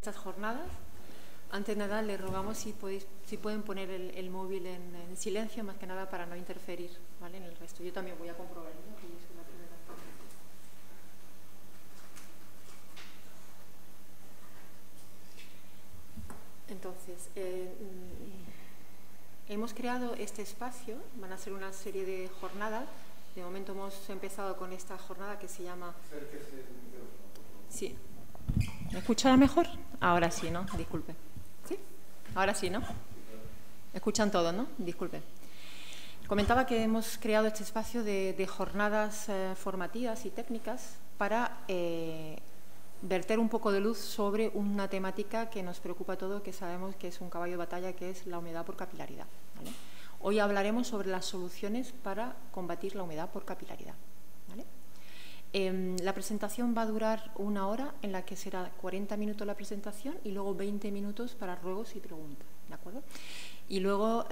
estas jornadas. Antes de nada, les rogamos si pueden poner el móvil en silencio, más que nada para no interferir, ¿vale?, en el resto. Yo también voy a comprobar, ¿no?, que yo soy la primera. Entonces, hemos creado este espacio, van a ser una serie de jornadas. De momento hemos empezado con esta jornada que se llama... Sí. ¿Me escuchará mejor? Ahora sí, ¿no? Disculpe. ¿Sí? Ahora sí, ¿no? Escuchan todo, ¿no? Disculpe. Comentaba que hemos creado este espacio de jornadas formativas y técnicas para verter un poco de luz sobre una temática que nos preocupa a todos, que sabemos que es un caballo de batalla, que es la humedad por capilaridad, ¿vale? Hoy hablaremos sobre las soluciones para combatir la humedad por capilaridad, ¿vale? La presentación va a durar 1 hora, en la que será 40 minutos la presentación y luego 20 minutos para ruegos y preguntas, ¿de acuerdo? Y luego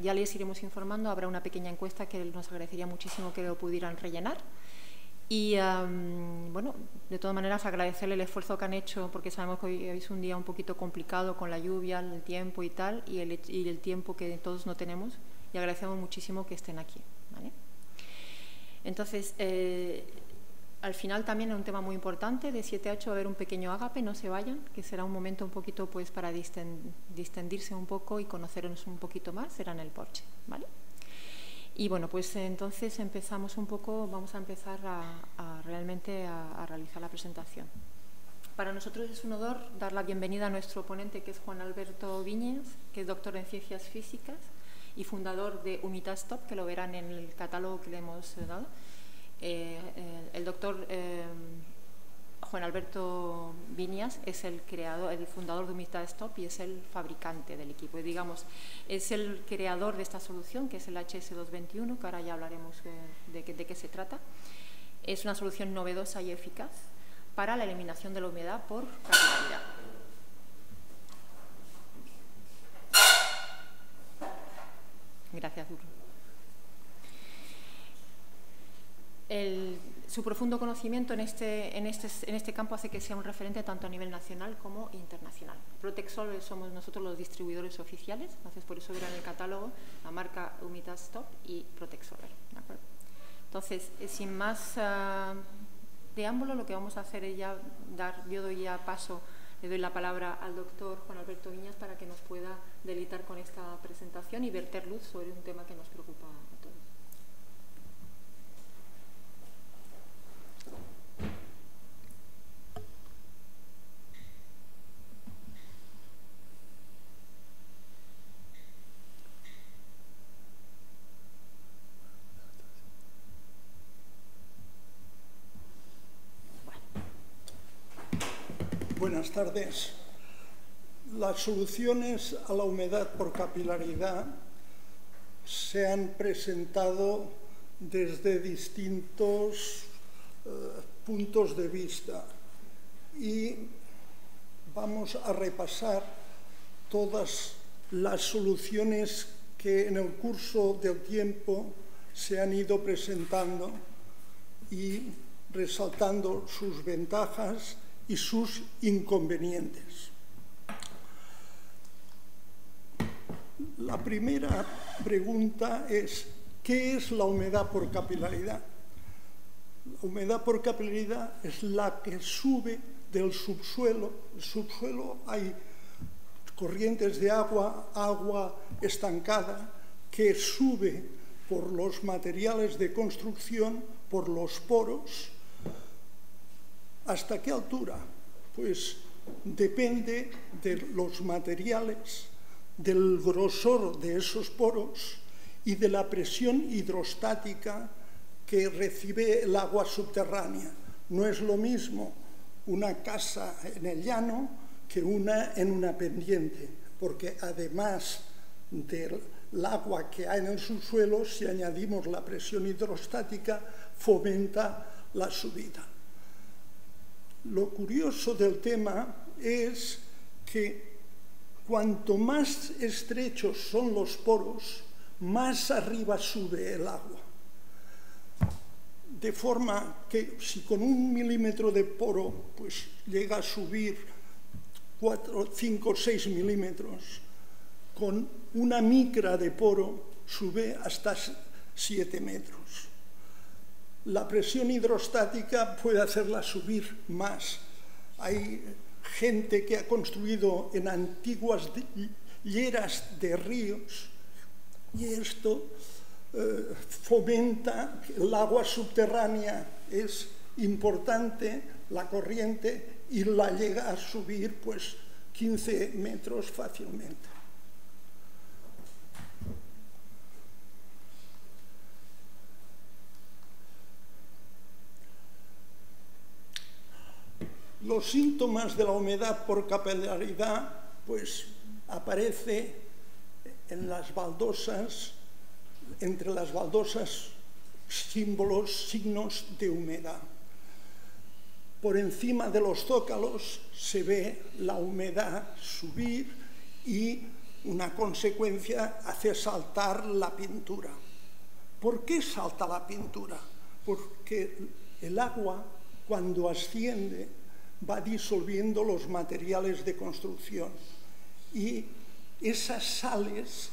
ya les iremos informando, habrá una pequeña encuesta que nos agradecería muchísimo que lo pudieran rellenar. Y, bueno, de todas maneras, agradecerle el esfuerzo que han hecho, porque sabemos que hoy es un día un poquito complicado con la lluvia, el tiempo y tal, y el tiempo que todos no tenemos, y agradecemos muchísimo que estén aquí, ¿vale? Entonces, al final también es un tema muy importante, de 7 a 8 va a haber un pequeño ágape, no se vayan, que será un momento un poquito pues para distendirse un poco y conocernos un poquito más, será en el porche, ¿vale? Y bueno, pues entonces empezamos un poco, vamos a empezar realmente a realizar la presentación. Para nosotros es un honor dar la bienvenida a nuestro ponente, que es Juan Alberto Viñas, que es doctor en Ciencias Físicas y fundador de Humitasstop, que lo verán en el catálogo que le hemos dado. El doctor Juan Alberto Viñas es el fundador de Humitasstop y es el fabricante del equipo. Y digamos, es el creador de esta solución, que es el HS221, que ahora ya hablaremos de qué se trata. Es una solución novedosa y eficaz para la eliminación de la humedad por capilaridad. Gracias, Duro. Su profundo conocimiento en este campo hace que sea un referente tanto a nivel nacional como internacional. Protexol somos nosotros los distribuidores oficiales, entonces por eso verán en el catálogo la marca Humitasstop y Protexol, ¿de acuerdo? Entonces, sin más preámbulo, lo que vamos a hacer es ya yo doy ya paso, le doy la palabra al doctor Juan Alberto Viñas para que nos pueda deleitar con esta presentación y verter luz sobre un tema que nos preocupa a todos. Buenas tardes. Las soluciones a la humedad por capilaridad se han presentado desde distintos puntos de vista y vamos a repasar todas las soluciones que en el curso del tiempo se han ido presentando y resaltando sus ventajas y sus inconvenientes. La primera pregunta es, ¿qué es la humedad por capilaridad? La humedad por capilaridad es la que sube del subsuelo. En el subsuelo hay corrientes de agua estancada que sube por los materiales de construcción, por los poros. ¿Hasta qué altura? Pues depende de los materiales, del grosor de esos poros y de la presión hidrostática que recibe el agua subterránea. No es lo mismo una casa en el llano que una en una pendiente, porque además del agua que hay en el subsuelo, si añadimos la presión hidrostática, fomenta la subida. Lo curioso del tema es que cuanto más estrechos son los poros, más arriba sube el agua. De forma que si con 1 milímetro de poro pues, llega a subir 4, 5, 6 milímetros, con una micra de poro sube hasta 7 metros. La presión hidrostática puede hacerla subir más. Hay gente que ha construido en antiguas lleras de ríos y esto fomenta que el agua subterránea es importante, la corriente, y la llega a subir pues 15 metros fácilmente. Los síntomas de la humedad por capilaridad pues aparece en las baldosas, entre las baldosas, símbolos, signos de humedad. Por encima de los zócalos se ve la humedad subir y una consecuencia hace saltar la pintura. ¿Por qué salta la pintura? Porque el agua, cuando asciende, va disolviendo los materiales de construcción y esas sales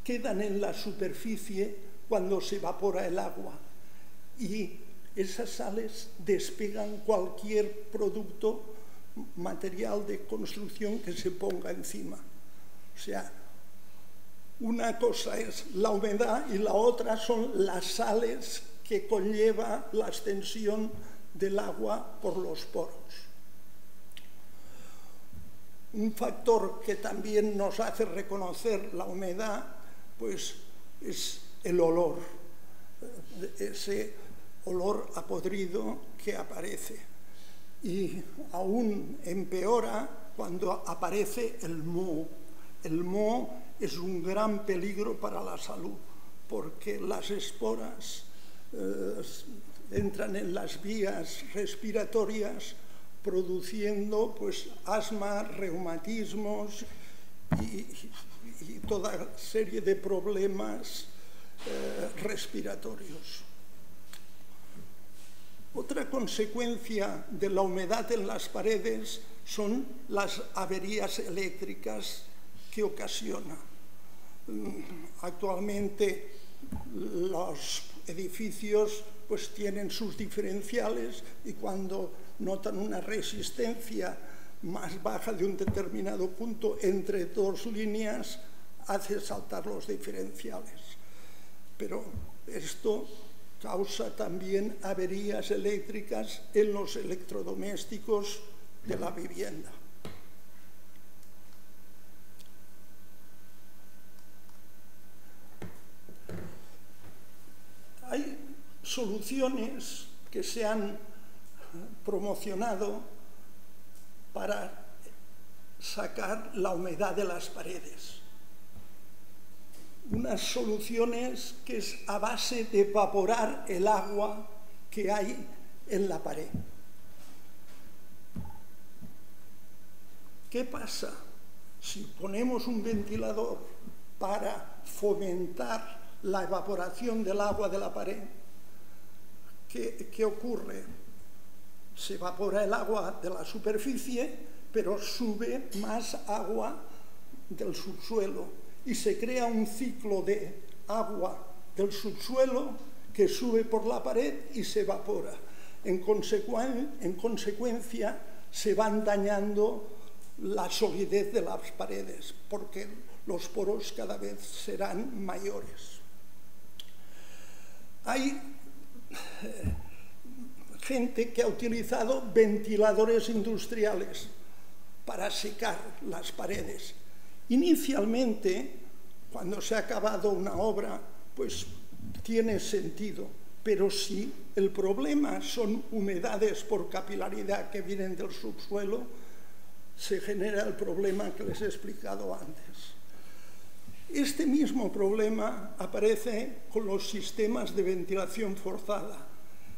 quedan en la superficie cuando se evapora el agua y esas sales despegan cualquier producto, material de construcción que se ponga encima. O sea, una cosa es la humedad y la otra son las sales que conlleva la extensión del agua por los poros. Un factor que también nos hace reconocer la humedad pues, es el olor, ese olor a podrido que aparece. Y aún empeora cuando aparece el moho. El moho es un gran peligro para la salud porque las esporas entran en las vías respiratorias produciendo pues, asma, reumatismos y toda serie de problemas respiratorios. Otra consecuencia de la humedad en las paredes son las averías eléctricas que ocasiona. Actualmente los edificios pues tienen sus diferenciales y cuando notan una resistencia más baja de un determinado punto entre dos líneas hace saltar los diferenciales. Pero esto causa también averías eléctricas en los electrodomésticos de la vivienda. Hay soluciones que se han promocionado para sacar la humedad de las paredes. Unas soluciones que es a base de evaporar el agua que hay en la pared. ¿Qué pasa si ponemos un ventilador para fomentar la evaporación del agua de la pared? ¿Qué ocurre? Se evapora el agua de la superficie, pero sube más agua del subsuelo y se crea un ciclo de agua del subsuelo que sube por la pared y se evapora. En consecuencia, se van dañando la solidez de las paredes porque los poros cada vez serán mayores. Hay gente que ha utilizado ventiladores industriales para secar las paredes. Inicialmente, cuando se ha acabado una obra, pues tiene sentido, pero si el problema son humedades por capilaridad que vienen del subsuelo, se genera el problema que les he explicado antes. Este mismo problema aparece con los sistemas de ventilación forzada.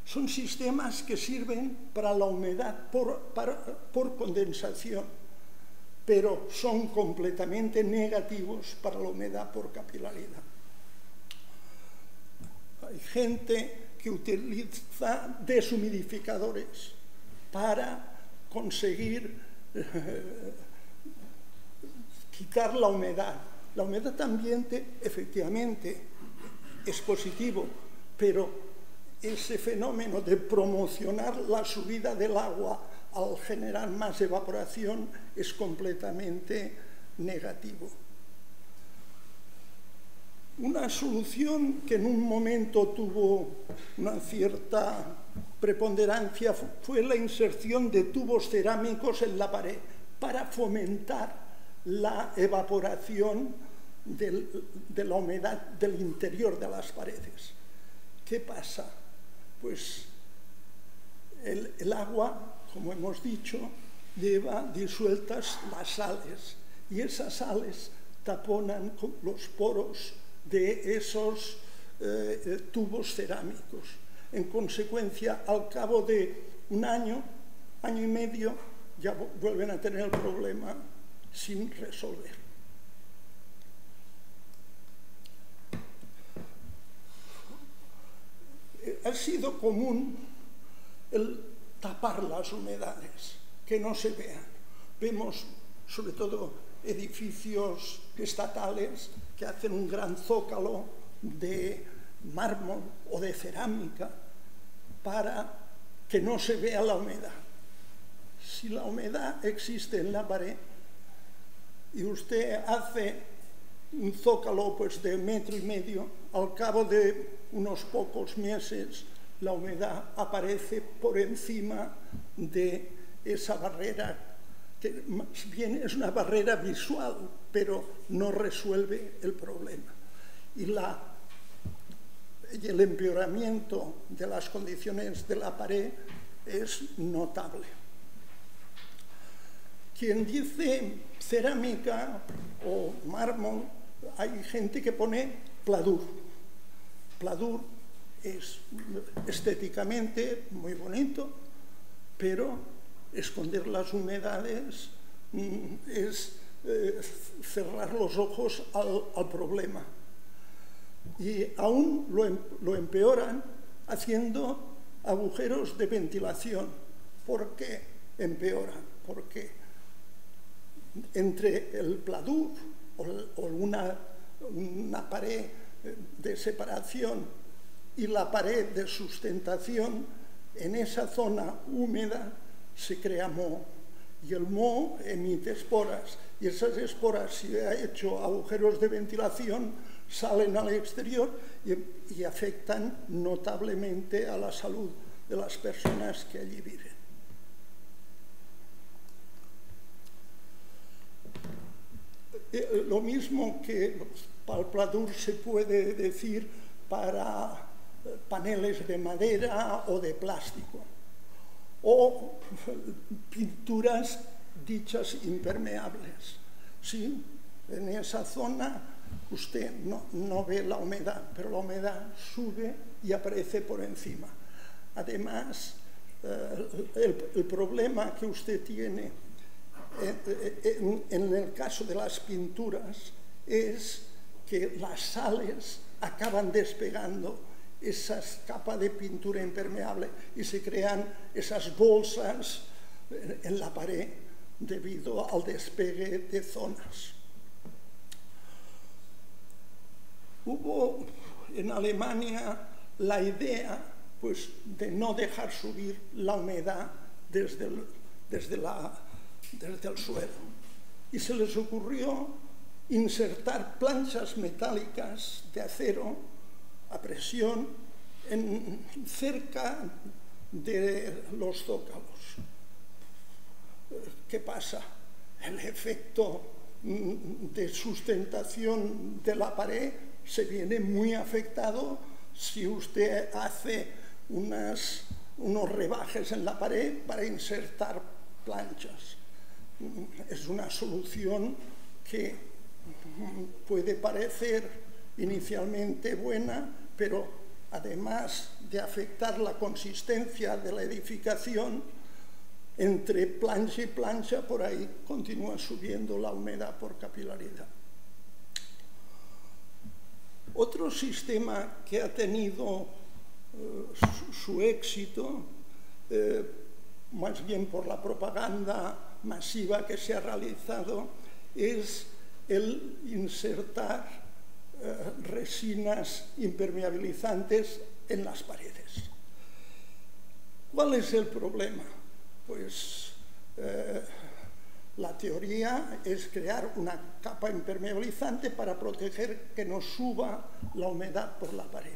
Son sistemas que sirven para la humedad por condensación, pero son completamente negativos para la humedad por capilaridad. Hay gente que utiliza deshumidificadores para conseguir quitar la humedad. La humedad ambiente, efectivamente, es positivo, pero ese fenómeno de promocionar la subida del agua al generar más evaporación es completamente negativo. Una solución que en un momento tuvo una cierta preponderancia fue la inserción de tubos cerámicos en la pared para fomentar la evaporación de la humedad del interior de las paredes. ¿Qué pasa? Pues el agua, como hemos dicho, lleva disueltas las sales y esas sales taponan los poros de esos tubos cerámicos. En consecuencia, al cabo de un año, año y medio, ya vuelven a tener el problema sin resolver. Ha sido común el tapar las humedades, que no se vean. Vemos, sobre todo, edificios estatales que hacen un gran zócalo de mármol o de cerámica para que no se vea la humedad. Si la humedad existe en la pared y usted hace un zócalo pues, de 1,5 metros, al cabo de unos pocos meses la humedad aparece por encima de esa barrera, que más bien es una barrera visual, pero no resuelve el problema. Y el empeoramiento de las condiciones de la pared es notable. Quien dice cerámica o mármol, hay gente que pone pladur. Pladur es estéticamente muy bonito, pero esconder las humedades es cerrar los ojos al problema. Y aún lo empeoran haciendo agujeros de ventilación. ¿Por qué empeoran? Porque entre el pladur o una pared de separación y la pared de sustentación, en esa zona húmeda se crea moho. Y el moho emite esporas. Y esas esporas, si ha hecho agujeros de ventilación, salen al exterior y afectan notablemente a la salud de las personas que allí viven. Lo mismo que para el pladur se puede decir para paneles de madera o de plástico, o pinturas dichas impermeables. Sí, en esa zona usted no ve la humedad, pero la humedad sube y aparece por encima. Además, el problema que usted tiene en el caso de las pinturas es que las sales acaban despegando esas capas de pintura impermeable y se crean esas bolsas en la pared debido al despegue de zonas. Hubo en Alemania la idea pues, de no dejar subir la humedad desde el suelo. Y se les ocurrió insertar planchas metálicas de acero a presión cerca de los zócalos. ¿Qué pasa? El efecto de sustentación de la pared se viene muy afectado si usted hace unos rebajes en la pared para insertar planchas. Es una solución que puede parecer inicialmente buena, pero además de afectar la consistencia de la edificación, entre plancha y plancha por ahí continúa subiendo la humedad por capilaridad. Otro sistema que ha tenido su éxito, más bien por la propaganda masiva que se ha realizado es el insertar resinas impermeabilizantes en las paredes. ¿Cuál es el problema? Pues la teoría es crear una capa impermeabilizante para proteger que no suba la humedad por la pared.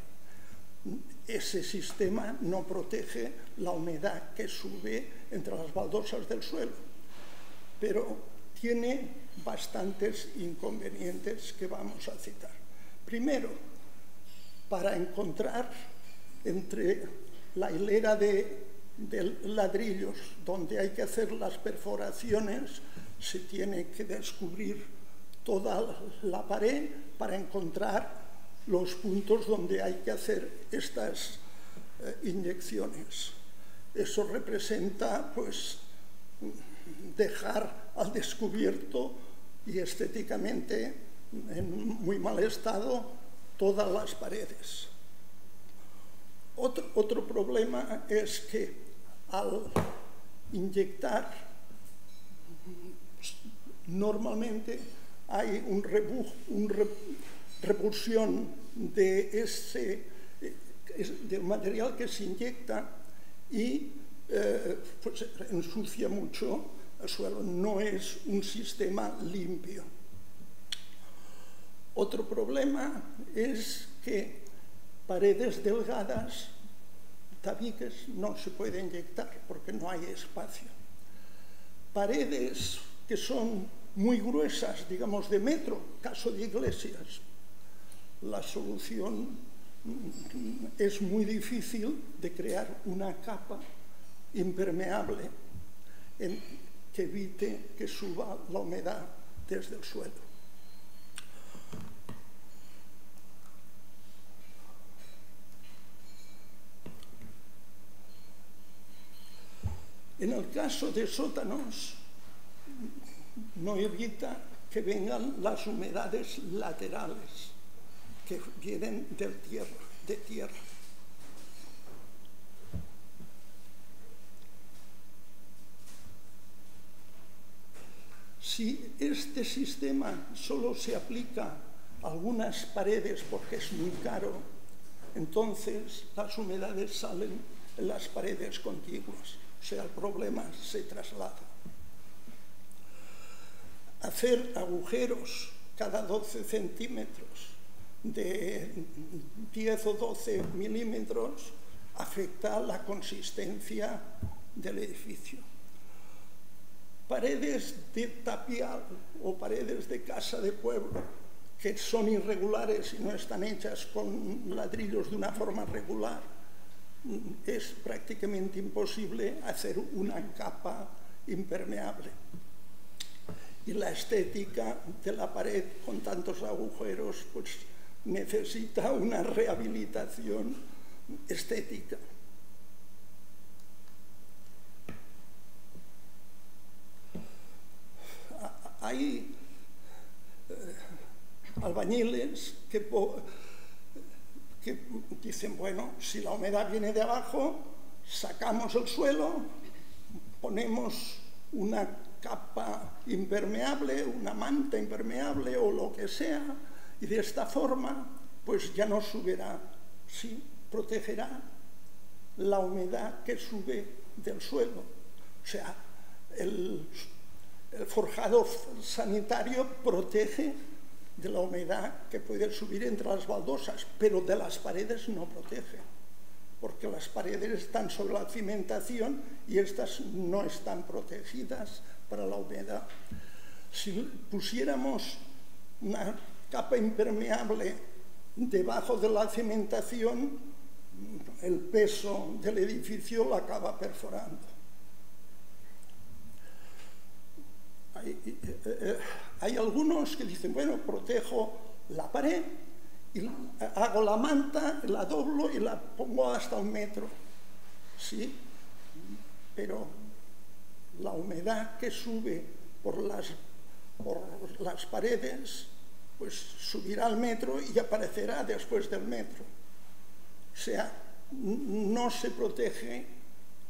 Ese sistema no protege la humedad que sube entre las baldosas del suelo, pero tiene bastantes inconvenientes que vamos a citar. Primero, para encontrar entre la hilera de ladrillos donde hay que hacer las perforaciones, se tiene que descubrir toda la pared para encontrar los puntos donde hay que hacer estas inyecciones. Eso representa, pues, dejar al descubierto y estéticamente en muy mal estado todas las paredes. Otro problema es que al inyectar, normalmente hay una repulsión del material que se inyecta y pues ensucia mucho el suelo. No es un sistema limpio. Otro problema es que paredes delgadas, tabiques, no se puede inyectar porque no hay espacio. Paredes que son muy gruesas, digamos de metro, caso de iglesias, la solución es muy difícil de crear una capa impermeable que evite que suba la humedad desde el suelo. En el caso de sótanos, no evita que vengan las humedades laterales que vienen de tierra. Si este sistema solo se aplica a algunas paredes porque es muy caro, entonces las humedades salen en las paredes contiguas. O sea, el problema se traslada. Hacer agujeros cada 12 centímetros de 10 o 12 milímetros afecta la consistencia del edificio. Paredes de tapial o paredes de casa de pueblo que son irregulares y no están hechas con ladrillos de una forma regular, es prácticamente imposible hacer una capa impermeable. Y la estética de la pared con tantos agujeros pues necesita una rehabilitación estética. Hay albañiles que dicen, bueno, si la humedad viene de abajo, sacamos el suelo, ponemos una capa impermeable, una manta impermeable o lo que sea, y de esta forma pues ya no subirá, sí, protegerá la humedad que sube del suelo. O sea, el forjado sanitario protege de la humedad que puede subir entre las baldosas, pero de las paredes no protege, porque las paredes están sobre la cimentación y estas no están protegidas para la humedad. Si pusiéramos una capa impermeable debajo de la cimentación, el peso del edificio la acaba perforando. Hay algunos que dicen, bueno, protejo la pared, y hago la manta, la doblo y la pongo hasta 1 metro. Sí, pero la humedad que sube por las paredes, pues subirá al metro y aparecerá después del metro. O sea, no se protege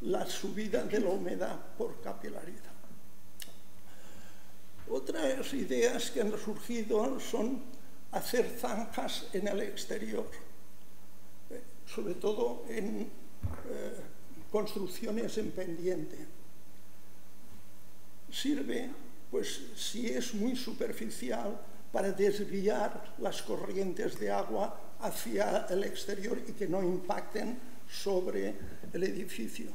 la subida de la humedad por capilaridad. Otras ideas que han surgido son hacer zanjas en el exterior, sobre todo en construcciones en pendiente. Sirve, pues, si es muy superficial, para desviar las corrientes de agua hacia el exterior y que no impacten sobre el edificio.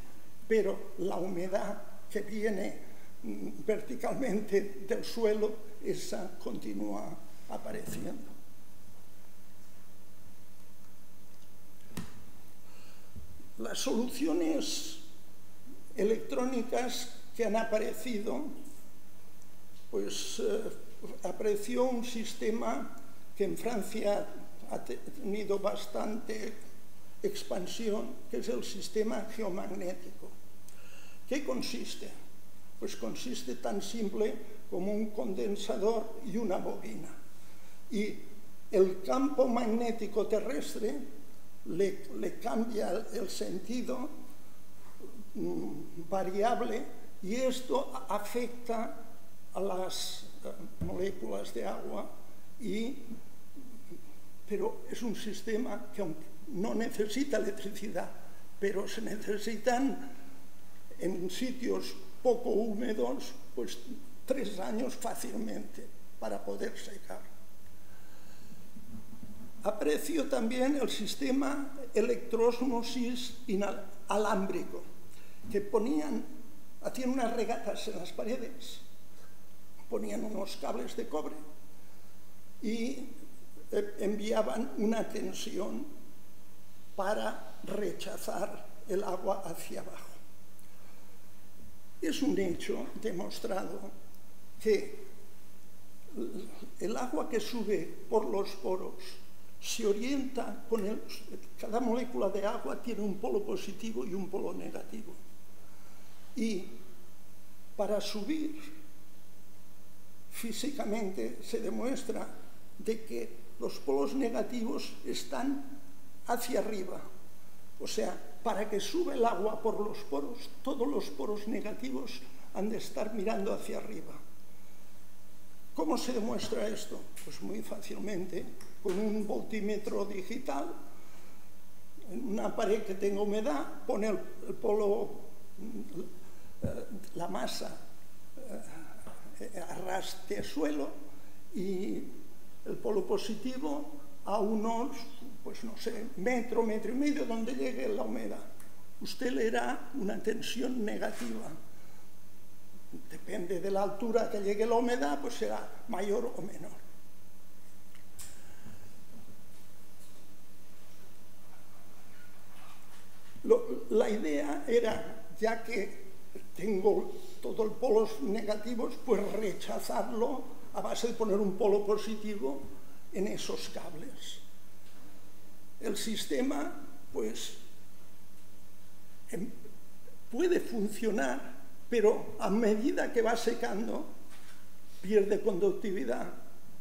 Pero la humedad que viene verticalmente del suelo, esa continúa apareciendo. Las soluciones electrónicas que han aparecido, pues apareció un sistema que en Francia ha tenido bastante expansión, que es el sistema geomagnético. ¿Qué consiste? Pues consiste tan simple como un condensador y una bobina. Y el campo magnético terrestre le cambia el sentido variable y esto afecta a las moléculas de agua, pero es un sistema que no necesita electricidad, pero se necesitan en sitios poco húmedos, pues 3 años fácilmente para poder secar. Apareció también el sistema electrósmosis inalámbrico, que hacían unas regatas en las paredes, ponían unos cables de cobre y enviaban una tensión para rechazar el agua hacia abajo. Es un hecho demostrado que el agua que sube por los poros se orienta cada molécula de agua tiene un polo positivo y un polo negativo. Y para subir, físicamente se demuestra de que los polos negativos están hacia arriba. O sea, para que sube el agua por los poros, todos los poros negativos han de estar mirando hacia arriba. ¿Cómo se demuestra esto? Pues muy fácilmente, con un voltímetro digital, en una pared que tenga humedad, pone el polo, la masa a ras de suelo y el polo positivo a unos, pues no sé, metro y medio donde llegue la humedad. Usted leerá una tensión negativa. Depende de la altura que llegue la humedad, pues será mayor o menor. La idea era, ya que tengo todos los polos negativos, pues rechazarlo a base de poner un polo positivo en esos cables. El sistema, pues, puede funcionar, pero a medida que va secando, pierde conductividad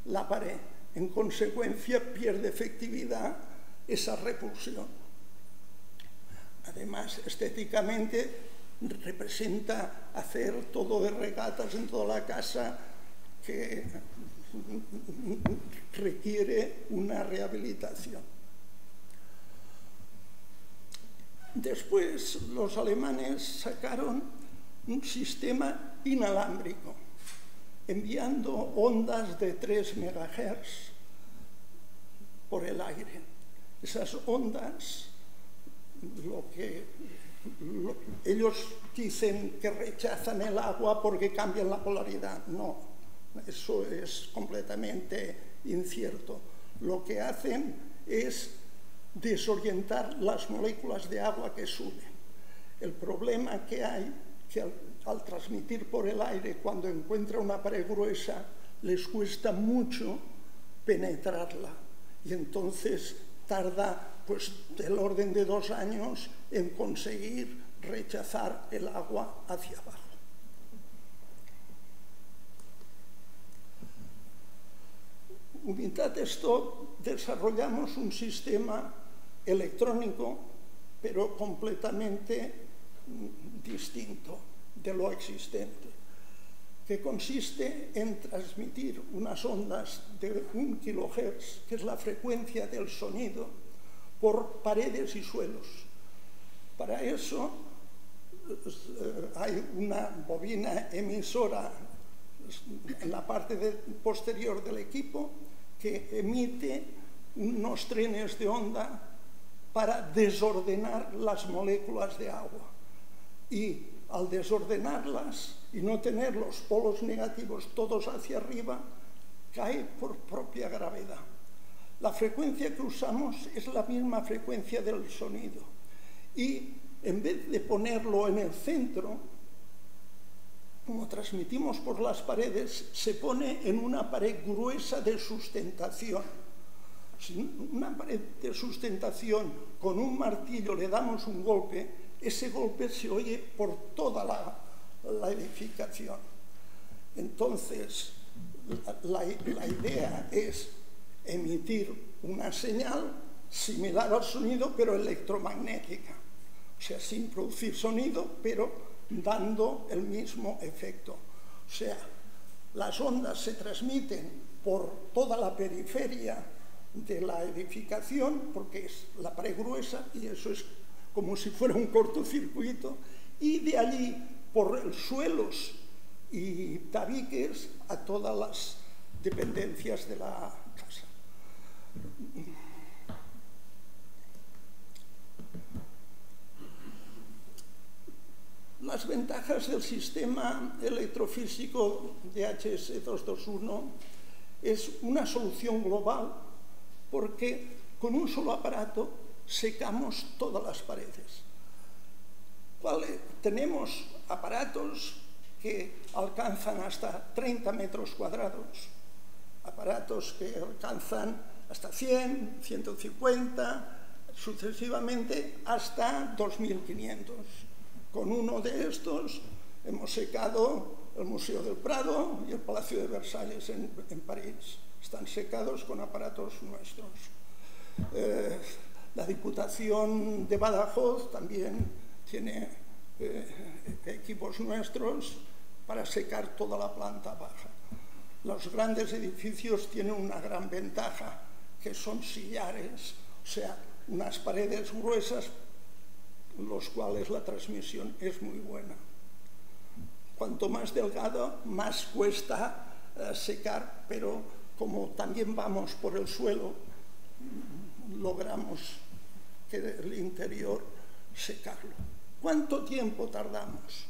la pared. En consecuencia, pierde efectividad esa repulsión. Además, estéticamente, representa hacer todo de regatas en toda la casa que requiere una rehabilitación. Después, los alemanes sacaron un sistema inalámbrico, enviando ondas de 3 MHz por el aire. Esas ondas, ellos dicen que rechazan el agua porque cambian la polaridad. No, eso es completamente incierto. Lo que hacen es desorientar las moléculas de agua que suben. El problema que hay, que al transmitir por el aire, cuando encuentra una pared gruesa, les cuesta mucho penetrarla. Y entonces tarda, pues, del orden de 2 años en conseguir rechazar el agua hacia abajo. Unidad Stop desarrollamos un sistema electrónico, pero completamente distinto de lo existente. que consiste en transmitir unas ondas de 1 kHz, que es la frecuencia del sonido, por paredes y suelos. Para eso hay una bobina emisora en la parte posterior del equipo que emite unos trenes de onda para desordenar las moléculas de agua. Y al desordenarlas y no tener los polos negativos todos hacia arriba, cae por propia gravedad. La frecuencia que usamos es la misma frecuencia del sonido. Y en vez de ponerlo en el centro, como transmitimos por las paredes, se pone en una pared gruesa de sustentación. Si una pared de sustentación con un martillo le damos un golpe, ese golpe se oye por toda la edificación. Entonces, la idea es emitir una señal similar al sonido, pero electromagnética. O sea, sin producir sonido, pero dando el mismo efecto. O sea, las ondas se transmiten por toda la periferia de la edificación, porque es la pared gruesa, y eso es como si fuera un cortocircuito, y de allí por suelos y tabiques a todas las dependencias de la casa. Las ventajas del sistema electrofísico DHS 221 es una solución global, porque con un solo aparato secamos todas las paredes. Tenemos aparatos que alcanzan hasta 30 metros cuadrados, aparatos que alcanzan hasta 100, 150, sucesivamente hasta 2500. Con uno de estos hemos secado el Museo del Prado y el Palacio de Versalles en París. Están secados con aparatos nuestros. La Diputación de Badajoz también tiene equipos nuestros para secar toda la planta baja. Los grandes edificios tienen una gran ventaja, que son sillares, o sea, unas paredes gruesas, los cuales la transmisión es muy buena. Cuanto más delgado, más cuesta secar, pero como también vamos por el suelo, logramos que el interior secarlo. ¿Cuánto tiempo tardamos?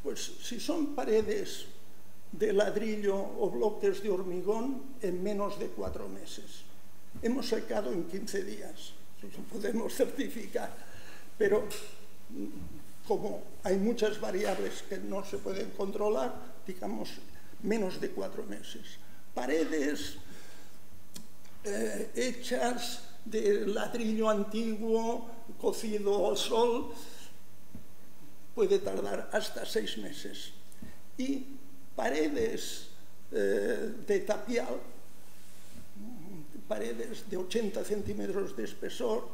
Pues si son paredes de ladrillo o bloques de hormigón, en menos de 4 meses. Hemos secado en 15 días, eso podemos certificar, pero como hay muchas variables que no se pueden controlar, digamos, menos de 4 meses. Paredes hechas de ladrillo antiguo, cocido al sol, puede tardar hasta 6 meses. Y paredes de tapial, paredes de 80 centímetros de espesor,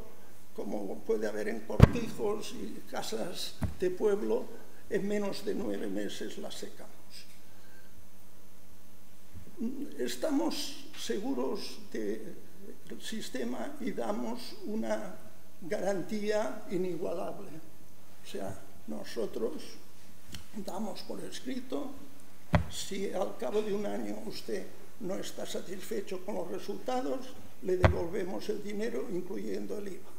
como puede haber en cortijos y casas de pueblo, en menos de 9 meses las secamos. Estamos seguros del sistema y damos una garantía inigualable. O sea, nosotros damos por escrito, si al cabo de un año usted no está satisfecho con los resultados, le devolvemos el dinero, incluyendo el IVA.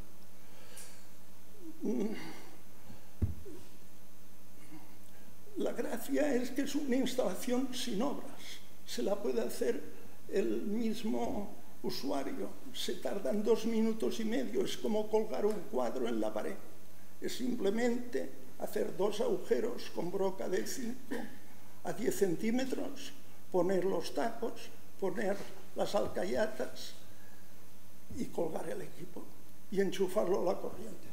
La gracia es que es una instalación sin obras. Se la puede hacer el mismo usuario. Se tardan 2 minutos y medio. Es como colgar un cuadro en la pared. Es simplemente hacer 2 agujeros con broca de 5 a 10 centímetros, poner los tacos, poner las alcayatas y colgar el equipo y enchufarlo a la corriente.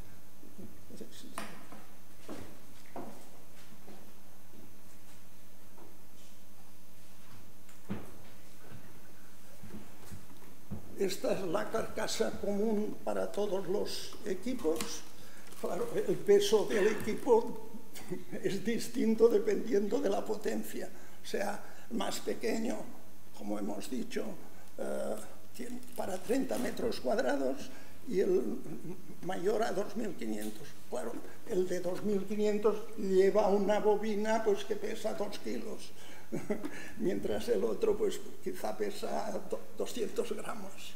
Esta es la carcasa común para todos los equipos. Claro, el peso del equipo es distinto dependiendo de la potencia. O sea, más pequeño, como hemos dicho, para 30 metros cuadrados y el mayor a 2.500. Claro, el de 2.500 lleva una bobina pues, que pesa 2 kilos, mientras el otro pues, quizá pesa 200 gramos.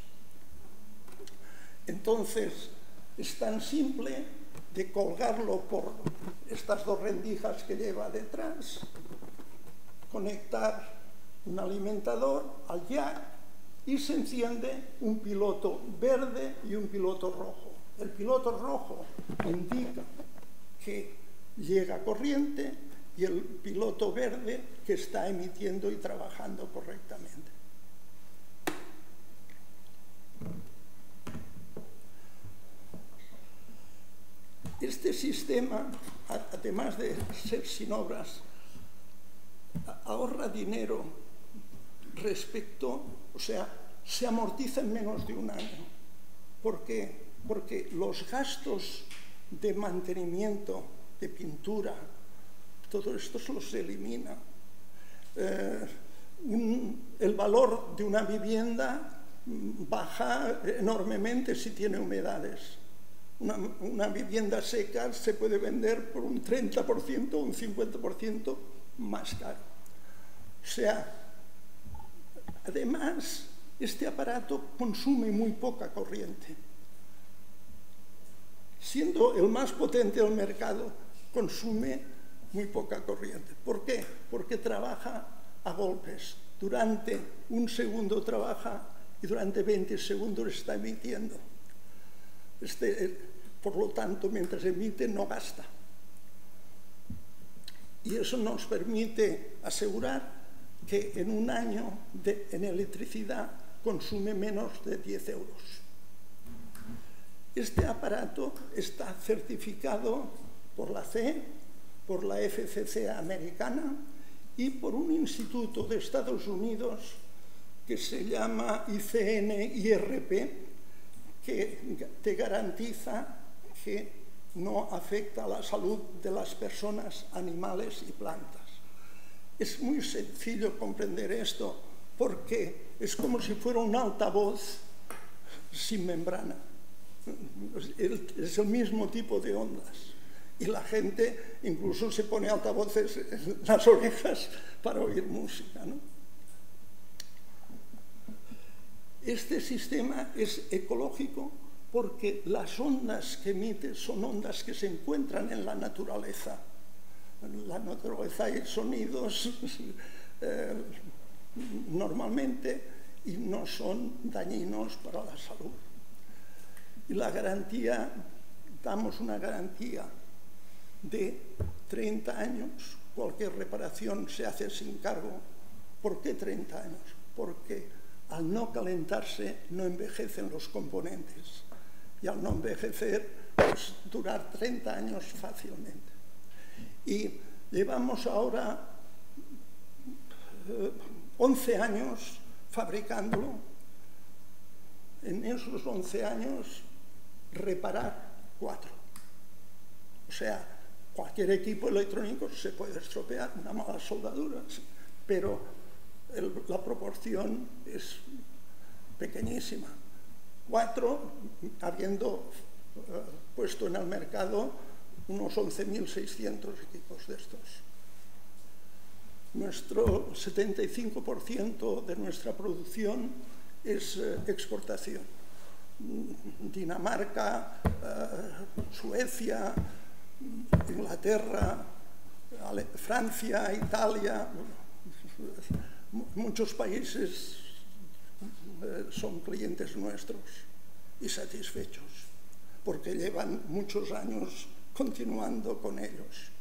Entonces, es tan simple de colgarlo por estas 2 rendijas que lleva detrás, conectar un alimentador al jack y se enciende un piloto verde y un piloto rojo. El piloto rojo indica que llega corriente y el piloto verde que está emitiendo y trabajando correctamente. Este sistema, además de ser sin obras, ahorra dinero respecto, o sea, se amortiza en menos de un año. ¿Por qué? Porque los gastos de mantenimiento, de pintura, todo esto se elimina. El valor de una vivienda baja enormemente si tiene humedades. Una vivienda seca se puede vender por un 30% o un 50% más caro. O sea, además, este aparato consume muy poca corriente. Siendo el más potente del mercado, consume muy poca corriente. ¿Por qué? Porque trabaja a golpes. Durante un segundo trabaja y durante 20 segundos está emitiendo. Por lo tanto, mientras emite, no gasta. Y eso nos permite asegurar que en un año en electricidad consume menos de 10 euros. Este aparato está certificado por la CE, por la FCC americana y por un instituto de Estados Unidos que se llama ICN-IRP, que te garantiza que no afecta a la salud de las personas, animales y plantas. Es muy sencillo comprender esto porque es como si fuera un altavoz sin membrana. Es el mismo tipo de ondas. Y la gente incluso se pone altavoces en las orejas para oír música, ¿no? Este sistema es ecológico porque las ondas que emite son ondas que se encuentran en la naturaleza. En la naturaleza hay sonidos normalmente y no son dañinos para la salud. Y la garantía, damos una garantía de 30 años. Cualquier reparación se hace sin cargo. ¿Por qué 30 años? Porque al no calentarse no envejecen los componentes. Y al no envejecer, pues durar 30 años fácilmente. Y llevamos ahora 11 años fabricándolo. En esos 11 años, reparar 4. O sea, cualquier equipo electrónico se puede estropear, una mala soldadura, pero la proporción es pequeñísima. 4, habiendo puesto en el mercado unos 11.600 equipos de estos. Nuestro 75% de nuestra producción es exportación. Dinamarca, Suecia, Inglaterra, Francia, Italia, muchos países son clientes nuestros y satisfechos, porque llevan muchos años continuando con ellos.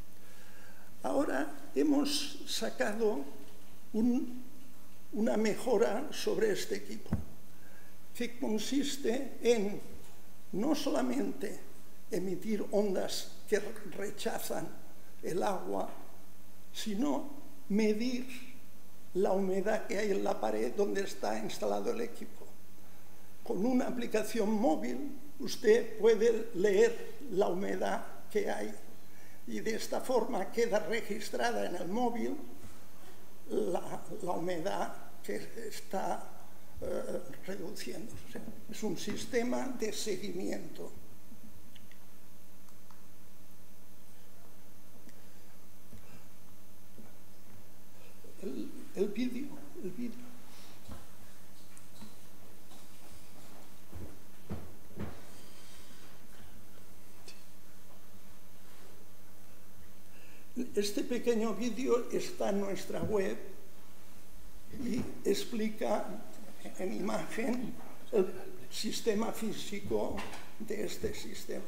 Ahora hemos sacado una mejora sobre este equipo, que consiste en no solamente emitir ondas que rechazan el agua, sino medir la humedad que hay en la pared donde está instalado el equipo. Con una aplicación móvil usted puede leer la humedad que hay y de esta forma queda registrada en el móvil la humedad que está reduciéndose. Es un sistema de seguimiento. El vídeo. Este pequeño vídeo está en nuestra web y explica en imagen el sistema físico de este sistema.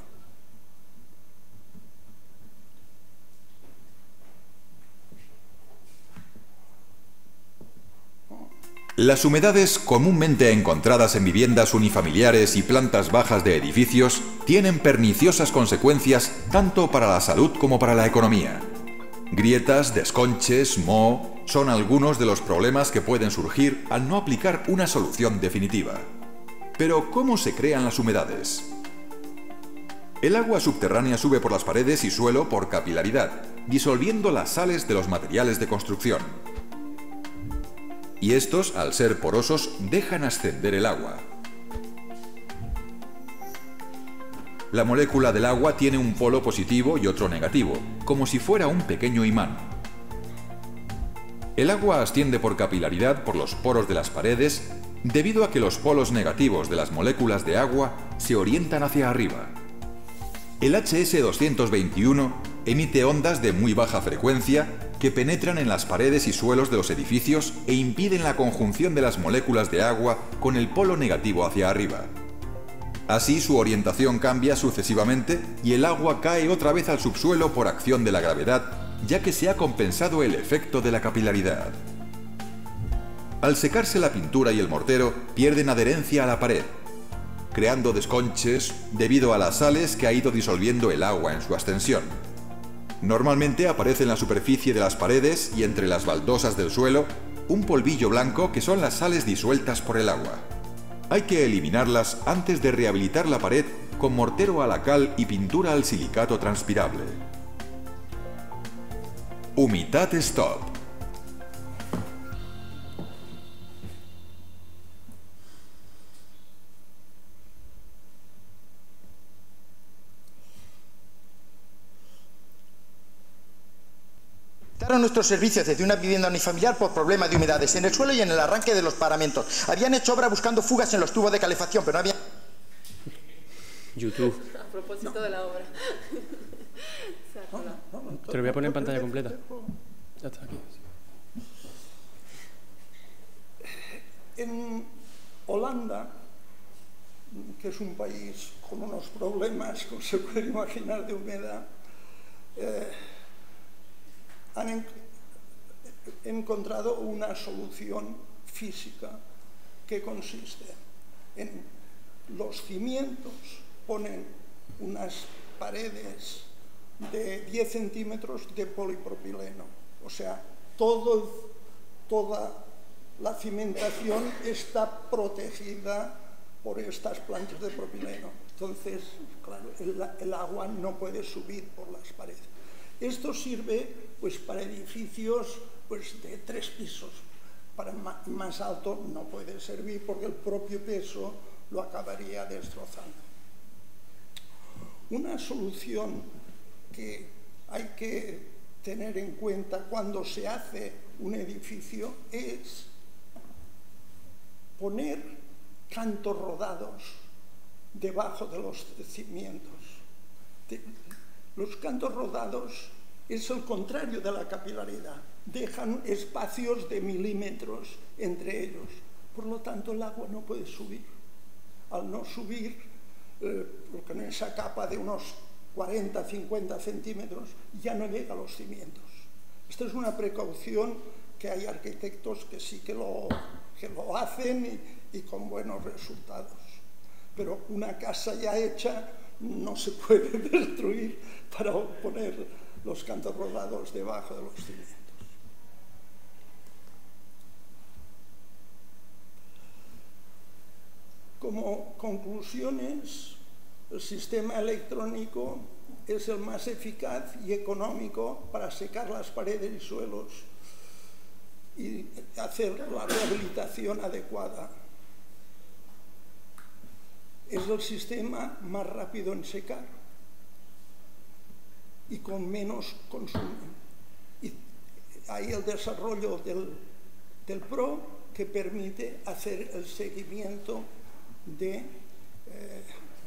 Las humedades comúnmente encontradas en viviendas unifamiliares y plantas bajas de edificios tienen perniciosas consecuencias tanto para la salud como para la economía. Grietas, desconches, moho son algunos de los problemas que pueden surgir al no aplicar una solución definitiva. Pero, ¿cómo se crean las humedades? El agua subterránea sube por las paredes y suelo por capilaridad, disolviendo las sales de los materiales de construcción. Y estos, al ser porosos, dejan ascender el agua. La molécula del agua tiene un polo positivo y otro negativo, como si fuera un pequeño imán. El agua asciende por capilaridad por los poros de las paredes debido a que los polos negativos de las moléculas de agua se orientan hacia arriba. El HS-221 emite ondas de muy baja frecuencia que penetran en las paredes y suelos de los edificios e impiden la conjunción de las moléculas de agua con el polo negativo hacia arriba. Así su orientación cambia sucesivamente y el agua cae otra vez al subsuelo por acción de la gravedad, ya que se ha compensado el efecto de la capilaridad. Al secarse la pintura y el mortero, pierden adherencia a la pared, creando desconches debido a las sales que ha ido disolviendo el agua en su ascensión. Normalmente aparece en la superficie de las paredes y entre las baldosas del suelo un polvillo blanco que son las sales disueltas por el agua. Hay que eliminarlas antes de rehabilitar la pared con mortero a la cal y pintura al silicato transpirable. Humitat Stop. Nuestros servicios desde una vivienda unifamiliar por problemas de humedades en el suelo y en el arranque de los paramentos. Habían hecho obra buscando fugas en los tubos de calefacción, pero no había... YouTube. A propósito de la obra. Te lo voy a poner en pantalla completa. Ya está aquí. En Holanda, que es un país con unos problemas, como se puede imaginar, de humedad, han encontrado una solución física que consiste en los cimientos, ponen unas paredes de 10 centímetros de polipropileno, o sea, toda la cimentación está protegida por estas planchas de propileno. Entonces, claro, el agua no puede subir por las paredes. Esto sirve pues, para edificios pues, de 3 pisos. Para más alto no puede servir porque el propio peso lo acabaría destrozando. Una solución que hay que tener en cuenta cuando se hace un edificio es poner cantos rodados debajo de los cimientos. Los cantos rodados es el contrario de la capilaridad, dejan espacios de milímetros entre ellos, por lo tanto el agua no puede subir. Al no subir, porque en esa capa de unos 40-50 centímetros ya no llega a los cimientos. Esta es una precaución que hay arquitectos que sí que lo hacen y con buenos resultados. Pero una casa ya hecha no se puede destruir para poner los cantos rodados debajo de los cimientos. Como conclusiones, el sistema electrónico es el más eficaz y económico para secar las paredes y suelos y hacer la rehabilitación adecuada. Es el sistema más rápido en secar y con menos consumo. Y hay el desarrollo del PRO que permite hacer el seguimiento de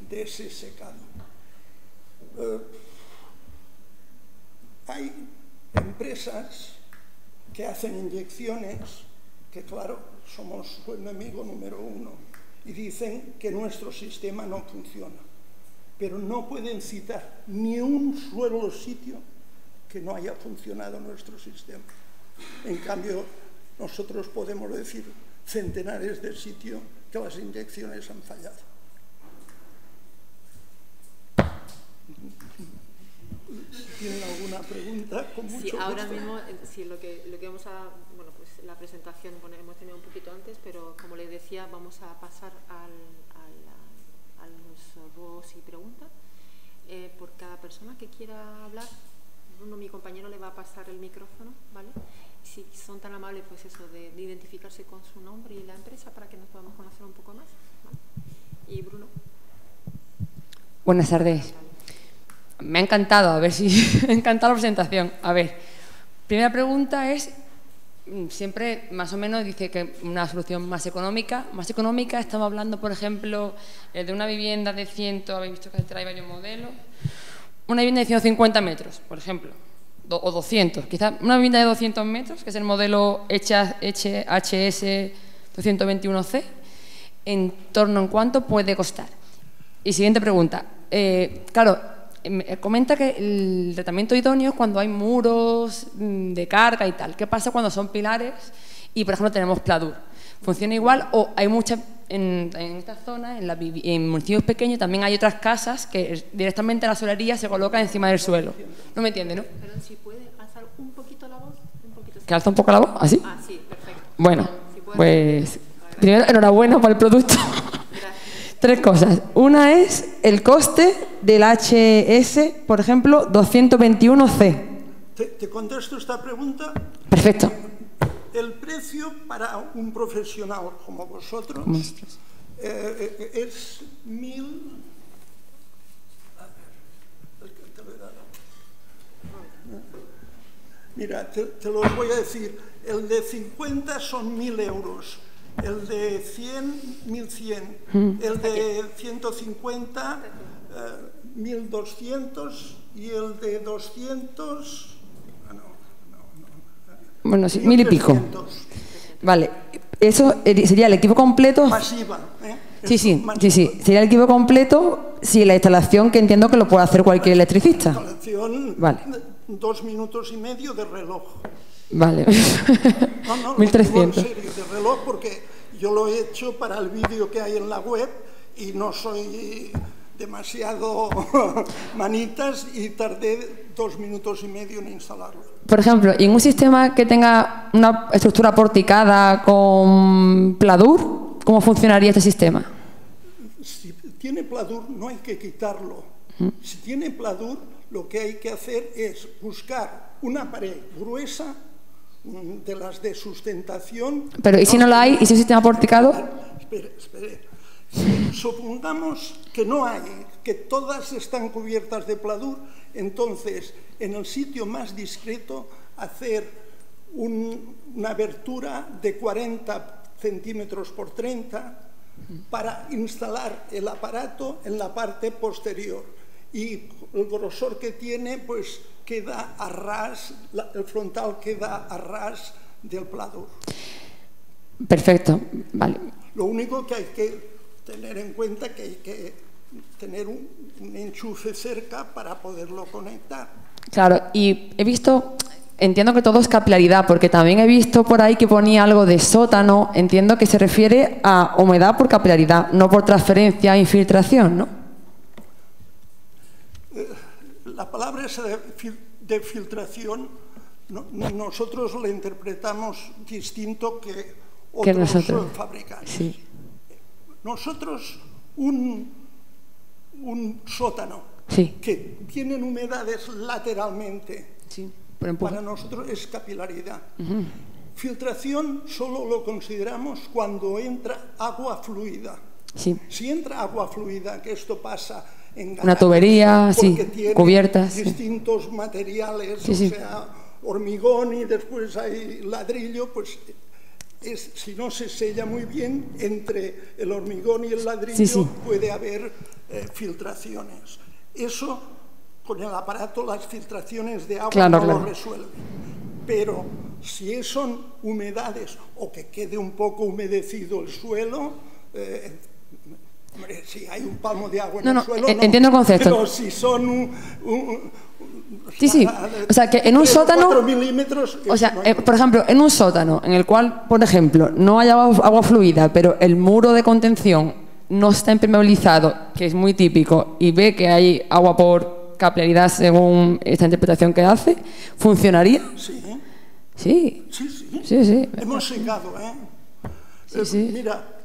ese secado. Hay empresas que hacen inyecciones, que claro, somos su enemigo número uno, y dicen que nuestro sistema no funciona, pero no pueden citar ni un solo sitio que no haya funcionado nuestro sistema. En cambio, nosotros podemos decir centenares de sitios que las inyecciones han fallado. Si tienen alguna pregunta, con mucho gusto. Ahora mismo, sí, lo que vamos a... Bueno, pues la presentación hemos tenido un poquito antes, pero como les decía, vamos a pasar a los voz y preguntas. Por cada persona que quiera hablar, Bruno, mi compañero, le va a pasar el micrófono, ¿vale? Si son tan amables, pues eso, de identificarse con su nombre y la empresa para que nos podamos conocer un poco más, ¿vale? Y Bruno. Buenas tardes. Me ha encantado, a ver si me ha encantado la presentación. A ver, primera pregunta es, siempre más o menos dice que una solución más económica. Más económica, estamos hablando, por ejemplo, de una vivienda de 100, habéis visto que trae varios modelos, una vivienda de 150 metros, por ejemplo, o 200, quizás una vivienda de 200 metros, que es el modelo HS 221C, ¿en torno en cuánto puede costar? Y siguiente pregunta, claro, comenta que el tratamiento idóneo es cuando hay muros de carga y tal. ¿Qué pasa cuando son pilares y, por ejemplo, tenemos pladur? ¿Funciona igual o hay muchas, en esta zona, en municipios pequeños, también hay otras casas que directamente la solería se coloca encima del suelo? ¿No me entiende, no? Perdón, si puede alzar un poquito la voz. ¿Que alza un poco la voz? ¿Así? Ah, sí, perfecto. Bueno, Si pues primero, enhorabuena por el producto. Tres cosas. Una es el coste del HS, por ejemplo, 221C. ¿Te contesto esta pregunta? Perfecto. El precio para un profesional como vosotros es 1.000... A ver, te lo he dado. Mira, te los voy a decir. El de 50 son 1.000 euros. El de 100, 1.100. El de 150, 1.200. Y el de 200... Bueno, sí, 1.000 y pico. Vale, eso sería el equipo completo. Masiva, ¿eh? Sí. Sería el equipo completo si la instalación, que entiendo que lo puede hacer cualquier electricista. Instalación, vale. 2 minutos y medio de reloj. Vale. No, 1.300. En serio, de reloj, porque yo lo he hecho para el vídeo que hay en la web y no soy demasiado manitas y tardé 2 minutos y medio en instalarlo. Por ejemplo, ¿y en un sistema que tenga una estructura porticada con pladur, cómo funcionaría este sistema? Si tiene pladur no hay que quitarlo. Si tiene pladur, lo que hay que hacer es buscar una pared gruesa de las de sustentación. Pero ¿y si no la hay? ¿Y si es un sistema porticado? Espere. Si supongamos que no hay, que todas están cubiertas de pladur, entonces en el sitio más discreto hacer una abertura de 40 centímetros por 30 para instalar el aparato en la parte posterior. Y el grosor que tiene, pues queda a ras, el frontal queda a ras del pladur. Perfecto, vale. Lo único que hay que tener en cuenta que hay que tener un enchufe cerca para poderlo conectar. Claro, y he visto, entiendo que todo es capilaridad, porque también he visto por ahí que ponía algo de sótano, entiendo que se refiere a humedad por capilaridad, no por transferencia e infiltración, ¿no? La palabra esa de filtración, nosotros la interpretamos distinto que otros fabricantes. Sí. Nosotros, un sótano que tienen humedades lateralmente, para nosotros es capilaridad. Filtración solo lo consideramos cuando entra agua fluida. Sí. Si entra agua fluida, que esto pasa en una tubería, sí, cubiertas, distintos materiales, sí, sí. O sea, hormigón y después hay ladrillo, pues si no se sella muy bien, entre el hormigón y el ladrillo sí, sí. puede haber filtraciones. Eso, con el aparato, las filtraciones de agua claro, no claro. lo resuelven. Pero si son humedades o que quede un poco humedecido el suelo, si hay un palmo de agua en el suelo, no, entiendo el concepto. Pero si son sí. O sea, que en un sótano, 4 milímetros, o sea, no por ejemplo, en un sótano en el cual, por ejemplo, no hay agua fluida, pero el muro de contención no está impermeabilizado, que es muy típico, y ve que hay agua por capilaridad según esta interpretación que hace, ¿funcionaría? Sí. Sí. Sí. Hemos secado, ¿eh? Sí. Mira,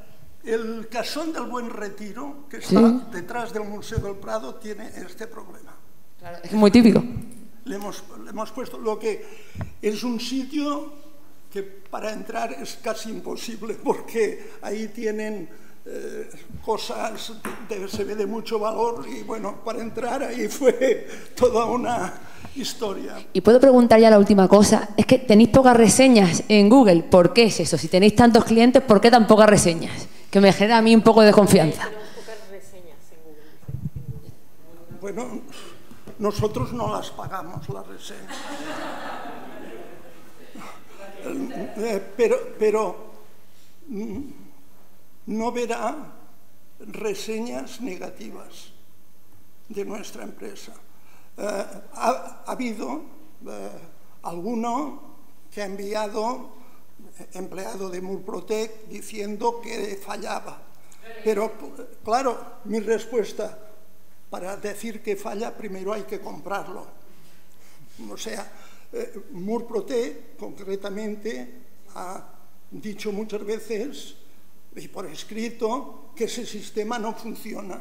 el Casón del Buen Retiro, que está detrás del Museo del Prado, tiene este problema. Claro, es muy típico. Le hemos puesto lo que es un sitio que para entrar es casi imposible, porque ahí tienen cosas se ve de mucho valor y bueno, para entrar ahí fue toda una historia. Y puedo preguntar ya la última cosa, es que tenéis pocas reseñas en Google, ¿por qué es eso? Si tenéis tantos clientes, ¿por qué tan pocas reseñas? Que me genera a mí un poco de desconfianza. Bueno, nosotros no las pagamos, las reseñas. Pero no verá reseñas negativas de nuestra empresa. Ha habido alguno que ha enviado, empleado de Murprotec, diciendo que fallaba. Pero, claro, mi respuesta, para decir que falla, primero hay que comprarlo. O sea, Murprotec, concretamente, ha dicho muchas veces, y por escrito, que ese sistema no funciona.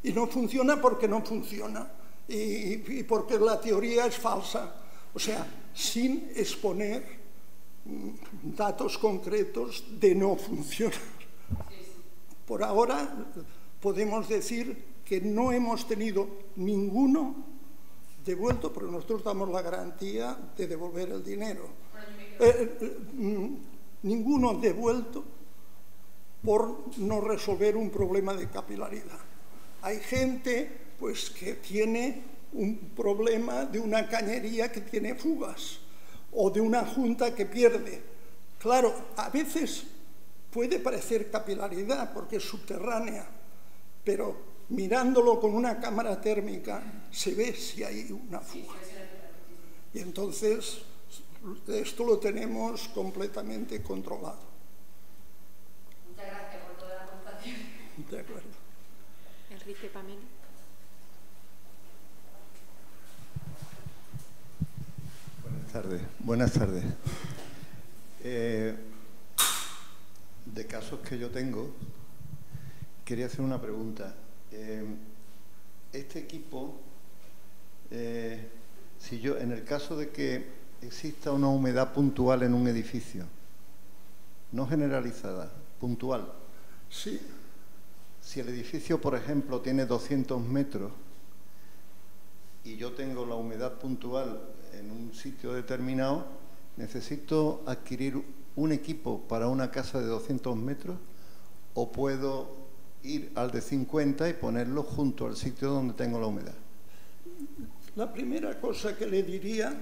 Y no funciona porque no funciona. Y porque la teoría es falsa. O sea, sin exponer datos concretos de no funcionar. Por ahora podemos decir que no hemos tenido ninguno devuelto, porque nosotros damos la garantía de devolver el dinero. Ninguno devuelto por no resolver un problema de capilaridad. Hay gente pues que tiene un problema de una cañería que tiene fugas o de una junta que pierde. Claro, a veces puede parecer capilaridad porque es subterránea, pero mirándolo con una cámara térmica se ve si hay una fuga. Y entonces esto lo tenemos completamente controlado. Muchas gracias por toda la contestación. De acuerdo. Enrique Pamela. Buenas tardes. De casos que yo tengo, quería hacer una pregunta. Este equipo, si yo, en el caso de que exista una humedad puntual en un edificio, no generalizada, puntual. Sí. Si el edificio, por ejemplo, tiene 200 metros y yo tengo la humedad puntual en un sitio determinado, ¿necesito adquirir un equipo para una casa de 200 metros o puedo ir al de 50 y ponerlo junto al sitio donde tengo la humedad? La primera cosa que le diría,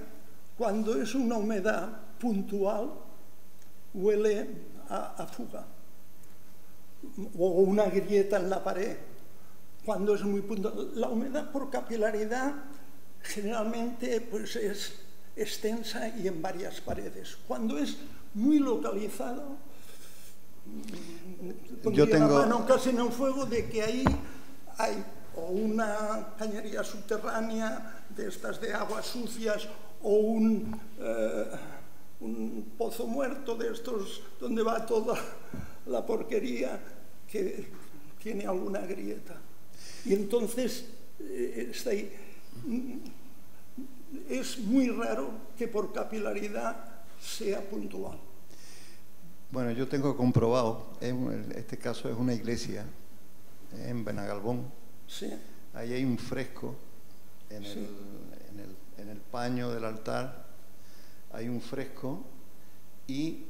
cuando es una humedad puntual, huele a fuga o una grieta en la pared. Cuando es muy puntual, la humedad por capilaridad generalmente pues es extensa y en varias paredes. Cuando es muy localizado, yo tengo la mano casi en el fuego de que ahí hay o una cañería subterránea de estas de aguas sucias o un pozo muerto de estos donde va toda la porquería que tiene alguna grieta. Y entonces está ahí. Es muy raro que por capilaridad sea puntual. Bueno, yo tengo comprobado, este caso es una iglesia en Benagalbón. Sí. Ahí hay un fresco en el paño del altar, hay un fresco y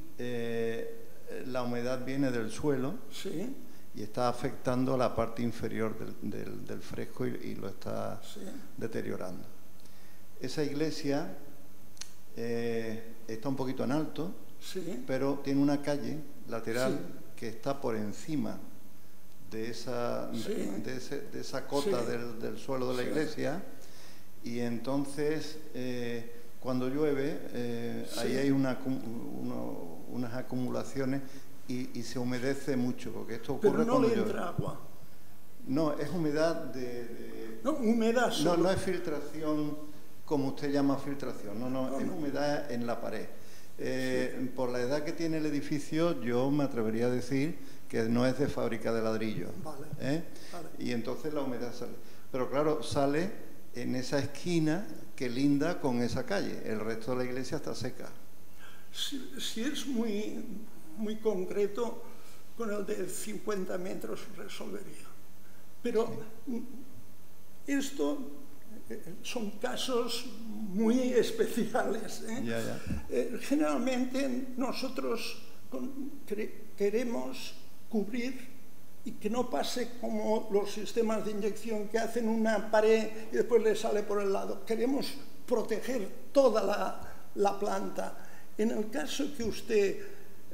la humedad viene del suelo. Sí. Y está afectando la parte inferior del fresco y lo está deteriorando. Esa iglesia está un poquito en alto, pero tiene una calle lateral que está por encima de esa cota del suelo de la iglesia, y entonces cuando llueve ahí hay unas acumulaciones y se humedece mucho, porque esto ocurre pero no cuando le llueve. entra agua. No, es humedad No, humedad solo. No es filtración como usted llama filtración, no, es humedad en la pared. Por la edad que tiene el edificio, yo me atrevería a decir que no es de fábrica de ladrillo. Vale. Vale. Y entonces la humedad sale. Pero claro, sale en esa esquina que linda con esa calle. El resto de la iglesia está seca. Si es muy concreto, con el de 50 metros resolvería. Pero esto son casos muy especiales. Generalmente nosotros queremos cubrir y que no pase como los sistemas de inyección que hacen una pared y después le sale por el lado. Queremos proteger toda la planta. En el caso que usted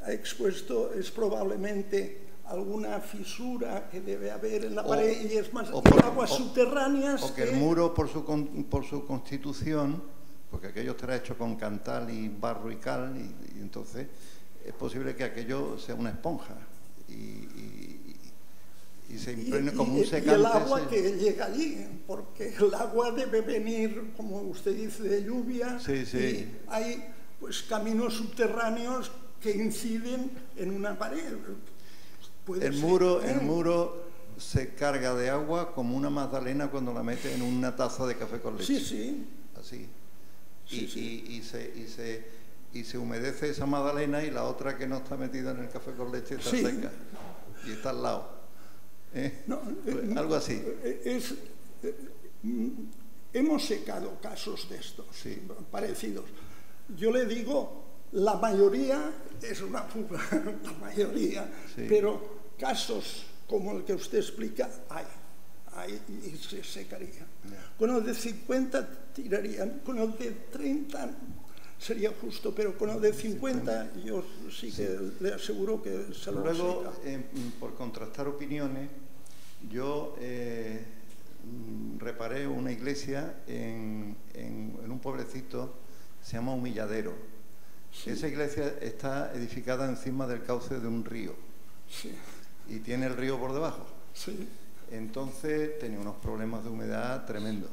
ha expuesto es probablemente alguna fisura que debe haber en la pared y es más aguas subterráneas. O que el muro por su constitución, porque aquello estará hecho con cantal y barro y cal, y entonces es posible que aquello sea una esponja y se impregne como un secante. Y el agua que llega allí, porque el agua debe venir, como usted dice, de lluvia. Y hay pues caminos subterráneos que inciden en una pared. El muro se carga de agua como una magdalena cuando la mete en una taza de café con leche. Sí. Así. Y se humedece esa magdalena y la otra que no está metida en el café con leche está seca y está al lado. Pues algo así. Hemos secado casos de estos parecidos. Yo le digo, la mayoría es una fuga, la mayoría, pero casos como el que usted explica hay y se secaría. Con el de 50 tirarían, con el de 30 sería justo, pero con el de 50 yo sí que le aseguro que se lo seca. Luego, por contrastar opiniones, yo reparé una iglesia en un pueblecito, se llama Humilladero. Esa iglesia está edificada encima del cauce de un río y tiene el río por debajo. Entonces tenía unos problemas de humedad tremendos.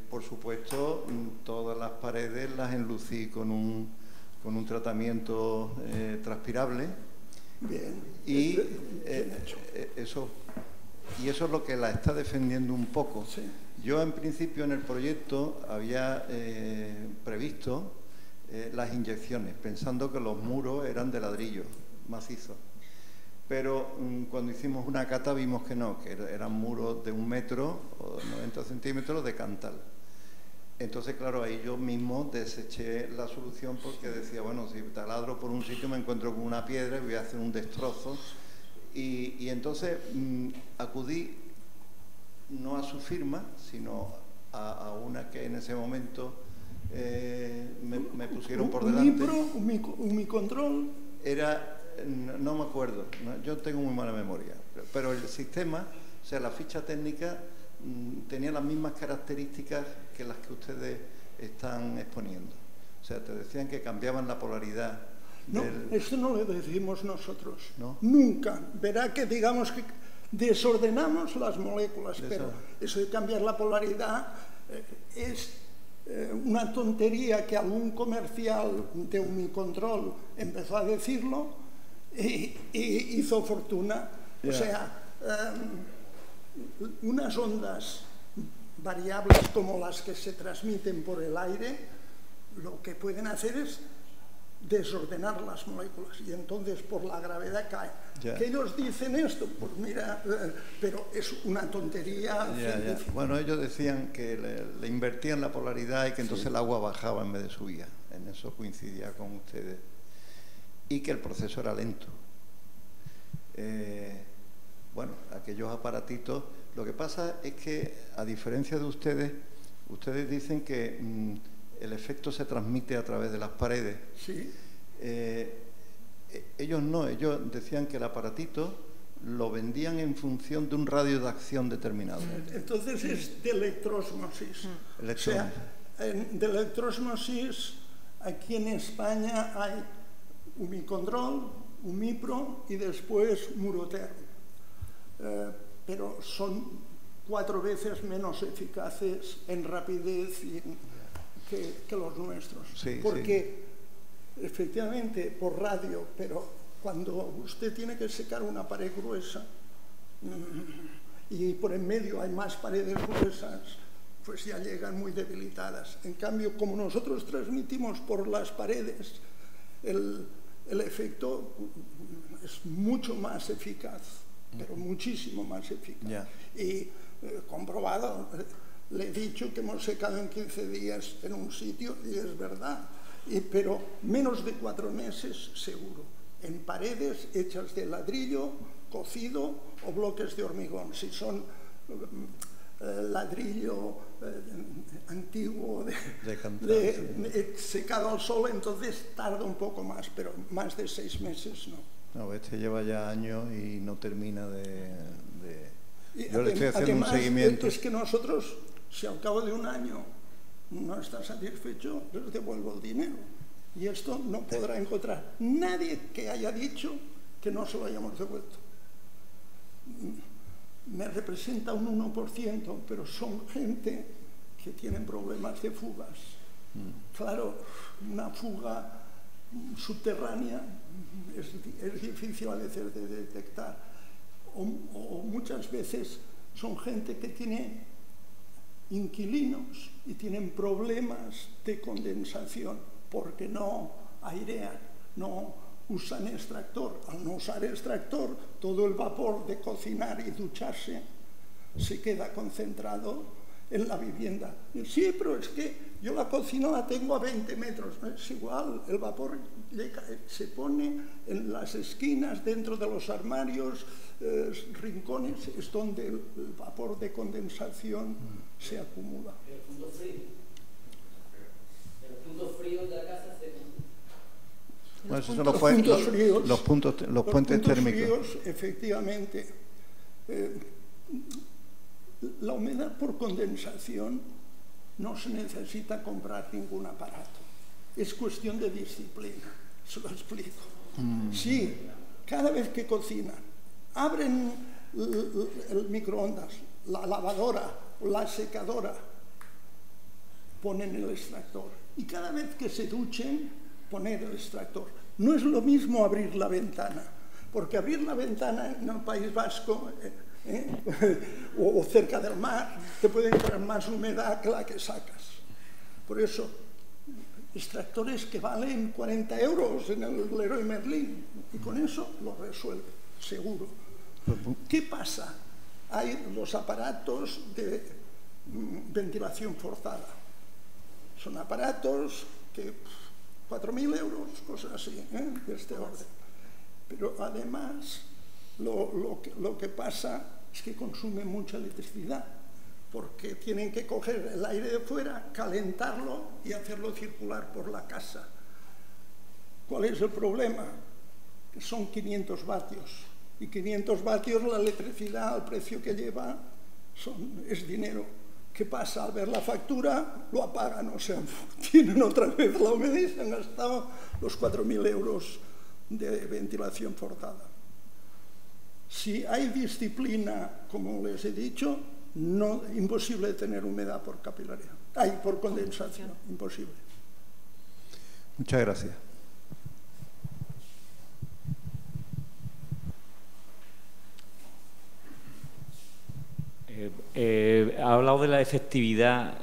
Por supuesto, todas las paredes las enlucí con un tratamiento transpirable. Y eso es lo que la está defendiendo un poco. Yo en principio en el proyecto había previsto las inyecciones, pensando que los muros eran de ladrillo macizo. Pero cuando hicimos una cata vimos que no, que eran muros de 1 metro o 90 centímetros de cantal. Entonces, claro, ahí yo mismo deseché la solución porque decía, bueno, si taladro por un sitio me encuentro con una piedra y voy a hacer un destrozo. Y entonces acudí no a su firma, sino a una que en ese momento me pusieron por delante. ¿Umicontrol? Era, no me acuerdo, yo tengo muy mala memoria, pero el sistema, o sea, la ficha técnica tenía las mismas características que las que ustedes están exponiendo. O sea, te decían que cambiaban la polaridad. No, eso no lo decimos nosotros. ¿No? Nunca. Verá que digamos que desordenamos las moléculas, pero eso de cambiar la polaridad es una tontería que algún comercial de Umicontrol empezó a decirlo y hizo fortuna. O sea, unas ondas variables como las que se transmiten por el aire lo que pueden hacer es desordenar las moléculas y entonces por la gravedad caen. ¿Que ellos dicen esto? Pues mira, pero es una tontería. Bueno, ellos decían que le invertían la polaridad y que entonces el agua bajaba en vez de subía. En eso coincidía con ustedes. Y que el proceso era lento. Bueno, aquellos aparatitos, lo que pasa es que, a diferencia de ustedes dicen que el efecto se transmite a través de las paredes. Sí. Ellos no, ellos decían que el aparatito lo vendían en función de un radio de acción determinado. Entonces es de electrósmosis. O sea, de electrósmosis, aquí en España hay Umicontrol, Umipro y después Muroterm. Pero son 4 veces menos eficaces en rapidez que los nuestros. Sí, porque efectivamente por radio, pero cuando usted tiene que secar una pared gruesa y por en medio hay más paredes gruesas, pues ya llegan muy debilitadas. En cambio, como nosotros transmitimos por las paredes, el efecto es mucho más eficaz, pero muchísimo más eficaz. Y comprobado, le he dicho que hemos secado en 15 días en un sitio y es verdad, pero menos de 4 meses seguro, en paredes hechas de ladrillo, cocido o bloques de hormigón. Si son ladrillo antiguo secado al sol, entonces tarda un poco más, pero más de 6 meses no. No, este lleva ya años y no termina Yo le estoy haciendo un seguimiento. Es que nosotros, si al cabo de un año no está satisfecho, les devuelvo el dinero. Y esto no podrá encontrar nadie que haya dicho que no se lo hayamos devuelto. Me representa un 1%, pero son gente que tienen problemas de fugas. Claro, una fuga subterránea es difícil a veces de detectar. O muchas veces son gente que tiene inquilinos y tienen problemas de condensación porque no airean, no usan extractor. Al no usar extractor, todo el vapor de cocinar y ducharse se queda concentrado en la vivienda. Sí, pero es que yo la cocina la tengo a 20 metros. Es igual, el vapor se pone en las esquinas, dentro de los armarios, rincones, es donde el vapor de condensación se acumula. El punto frío. El punto frío de la casa se... Bueno, esos son los puentes térmicos. Fríos, efectivamente. La humedad por condensación no se necesita comprar ningún aparato. Es cuestión de disciplina, se lo explico. Sí, cada vez que cocinan, abren el microondas, la lavadora o la secadora, ponen el extractor. Y cada vez que se duchen, poner el extractor. No es lo mismo abrir la ventana, porque abrir la ventana en el País Vasco o cerca del mar te puede entrar más humedad que la que sacas. Por eso, extractores que valen 40 euros en el Leroy Merlin, y con eso lo resuelve, seguro. ¿Qué pasa? Hay los aparatos de ventilación forzada. Son aparatos que 4.000 euros, cosas así, de este orden. Pero además, lo que pasa es que consumen mucha electricidad, porque tienen que coger el aire de fuera, calentarlo y hacerlo circular por la casa. ¿Cuál es el problema? Que son 500 vatios. Y 500 vatios, la electricidad, al precio que lleva, es dinero. ¿Qué pasa? Al ver la factura, lo apagan, o sea, tienen otra vez la humedad y se han gastado los 4.000 euros de ventilación forzada. Si hay disciplina, como les he dicho, imposible tener humedad por capilaridad. Por condensación, imposible. Muchas gracias. Ha hablado de la efectividad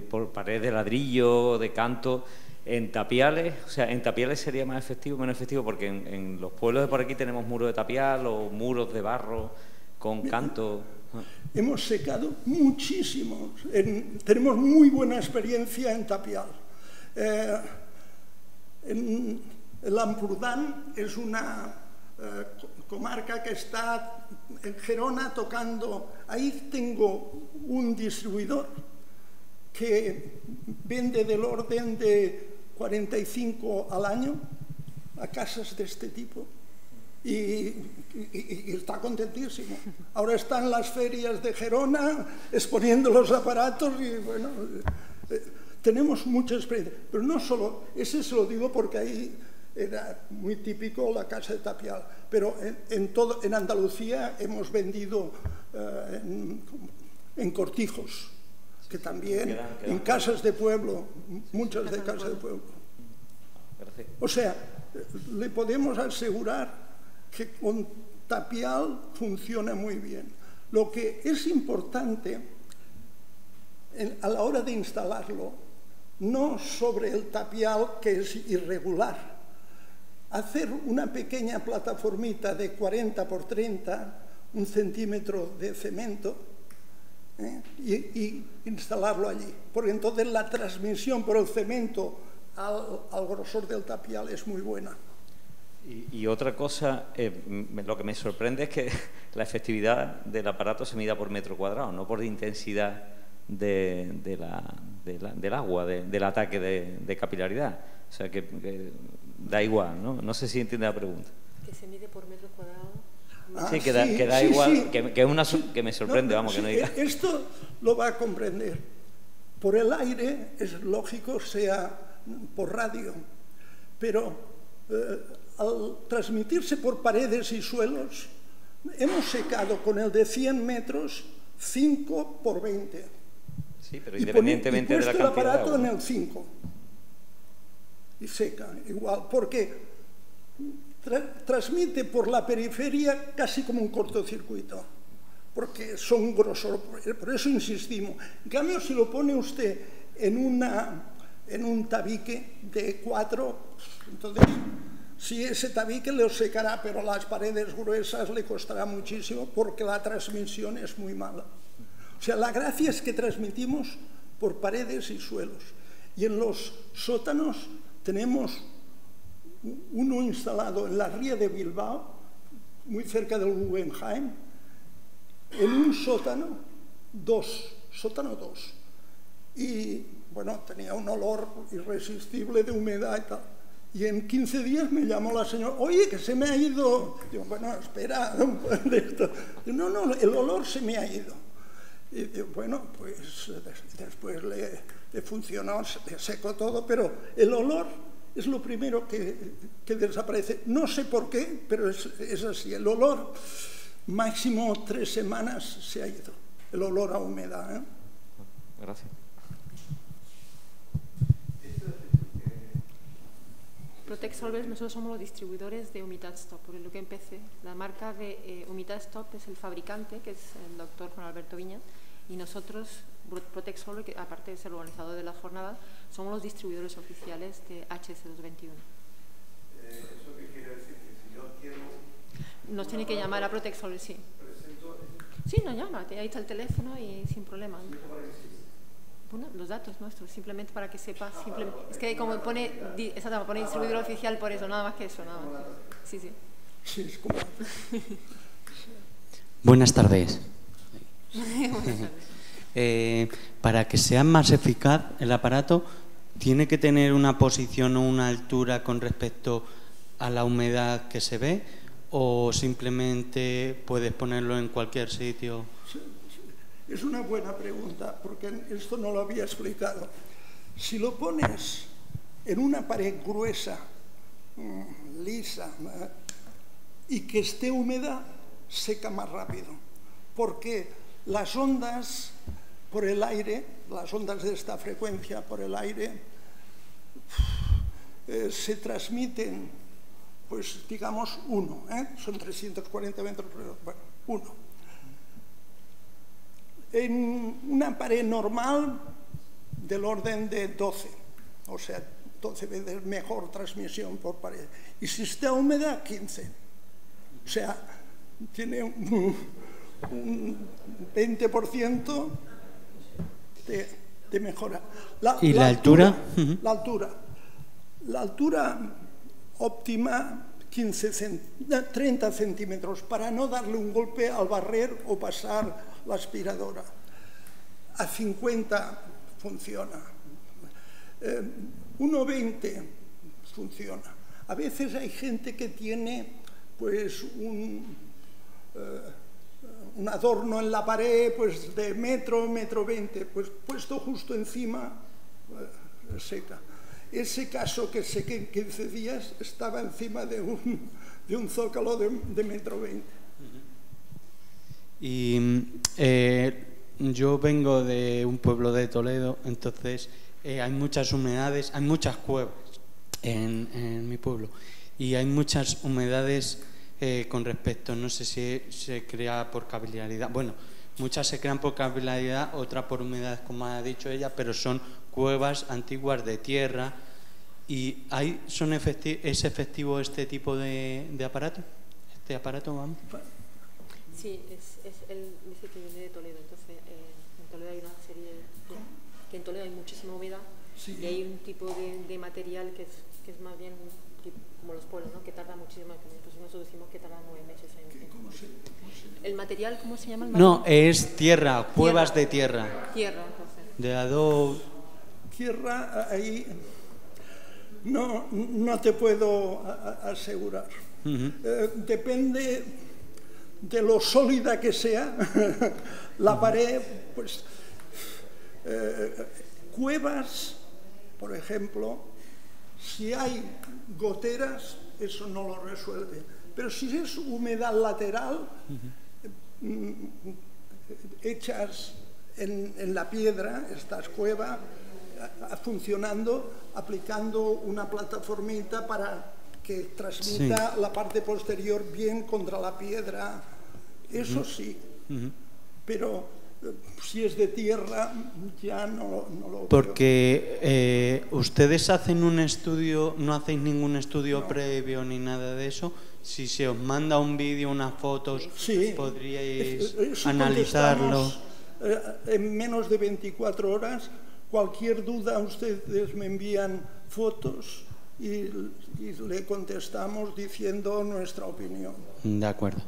por paredes de ladrillo, de canto. En tapiales, o sea, en tapiales sería más efectivo o menos efectivo, porque en los pueblos de por aquí tenemos muros de tapial o muros de barro con canto. Hemos secado muchísimo. Tenemos muy buena experiencia en tapial. El Ampurdán es una comarca que está en Gerona tocando. Ahí tengo un distribuidor que vende del orden de 45 al año a casas de este tipo y está contentísimo. Ahora está en las ferias de Gerona exponiendo los aparatos y bueno, tenemos mucha experiencia. Pero no solo, ese se lo digo porque ahí era muy típico la casa de tapial, pero en Andalucía hemos vendido en cortijos, que también en casas de pueblo, muchas de casas de pueblo. O sea, le podemos asegurar que con tapial funciona muy bien. Lo que es importante a la hora de instalarlo, no sobre el tapial, que es irregular, hacer una pequeña plataformita de 40 por 30, 1 centímetro de cemento, y instalarlo allí. Porque entonces la transmisión por el cemento al grosor del tapial es muy buena. Y otra cosa, lo que me sorprende es que la efectividad del aparato se mida por metro cuadrado, no por intensidad del agua, del ataque de capilaridad. O sea, que da igual, ¿no? No sé si entiende la pregunta. Que se mide por metro cuadrado. Sí, que da igual, sí. Que me sorprende, vamos, que no diga. Esto lo va a comprender. Por el aire es lógico, sea por radio, pero al transmitirse por paredes y suelos, hemos secado con el de 100 metros 5 por 20. Sí, pero independientemente de la cantidad. Y puesto el aparato en el 5. Y seca, igual, porque transmite por la periferia casi como un cortocircuito, porque son grosor, por eso insistimos. En cambio, si lo pone usted en un tabique de 4, entonces sí, ese tabique lo secará, pero las paredes gruesas le costará muchísimo porque la transmisión es muy mala. O sea, la gracia es que transmitimos por paredes y suelos. Y en los sótanos tenemos uno instalado en la ría de Bilbao, muy cerca del Guggenheim, en un sótano 2. Y, bueno, tenía un olor irresistible de humedad y tal. Y en 15 días me llamó la señora, oye, que se me ha ido. Digo, bueno, espera, no, el olor se me ha ido. Y digo, bueno, pues después le funcionó, le secó todo, pero el olor es lo primero que desaparece. No sé por qué, pero es así. El olor, máximo 3 semanas se ha ido. El olor a humedad. Gracias. Protect Solvers, nosotros somos los distribuidores de Humitat Stop, por lo que empecé. La marca de Humitat Stop es el fabricante, que es el doctor Juan Alberto Viñas, y nosotros, Protect Solvers, que aparte de ser el organizador de la jornada, somos los distribuidores oficiales de HS221. ¿Eso qué quiere decir? Que si yo quiero... Nos tiene que llamar a Protect Solvers, sí. Sí, nos llama, ahí está el teléfono y sin problema. Bueno, los datos nuestros, simplemente para que sepa, es que como pone distribuidor oficial por eso, nada más que eso, nada más. Sí, sí. Sí, es como... Buenas tardes. Buenas tardes. Para que sea más eficaz el aparato, ¿tiene que tener una posición o una altura con respecto a la humedad que se ve? ¿O simplemente puedes ponerlo en cualquier sitio? Es una buena pregunta, porque esto no lo había explicado. Si lo pones en una pared gruesa, lisa, y que esté húmeda, seca más rápido. Porque las ondas por el aire, las ondas de esta frecuencia por el aire, se transmiten, pues digamos 1, son 340 metros, bueno, 1. En una pared normal del orden de 12, o sea, 12 veces mejor transmisión por pared. Y si está húmeda, 15. O sea, tiene un 20% de mejora. ¿Y la altura? La altura óptima, 30 centímetros, para no darle un golpe al barrer o pasar la aspiradora. A 50 funciona. 1,20 funciona. A veces hay gente que tiene pues un adorno en la pared pues de metro 20, pues puesto justo encima seca. Ese caso que sequé en 15 días estaba encima de un zócalo de metro 20. Y yo vengo de un pueblo de Toledo, entonces hay muchas humedades, hay muchas cuevas en mi pueblo y hay muchas humedades con respecto, no sé si se crea por capilaridad, bueno, muchas se crean por capilaridad, otras por humedades como ha dicho ella, pero son cuevas antiguas de tierra. ¿Y es efectivo este tipo de aparato? ¿Este aparato, vamos? Sí, dice que viene de Toledo, entonces en Toledo hay una serie que en Toledo hay muchísima humedad, sí. Y hay un tipo de material que es más bien como los polos, ¿no? Que tarda muchísimo, nosotros decimos que tarda 9 meses ¿El material cómo se llama? No, es tierra, cuevas de tierra. Tierra, entonces. De adobe. Tierra, ahí no te puedo asegurar. Depende de lo sólida que sea la pared, pues cuevas, por ejemplo, si hay goteras, eso no lo resuelve. Pero si es humedad lateral, hechas en la piedra, estas cuevas, funcionando, aplicando una plataformita para que transmita la parte posterior bien contra la piedra, eso sí. Pero si es de tierra, ya no lo veo. Porque ustedes hacen un estudio, no hacéis ningún estudio previo ni nada de eso. Si se os manda un vídeo, unas fotos, sí, podríais analizarlo. En menos de 24 horas, cualquier duda, ustedes me envían fotos y le contestamos diciendo nuestra opinión. De acuerdo.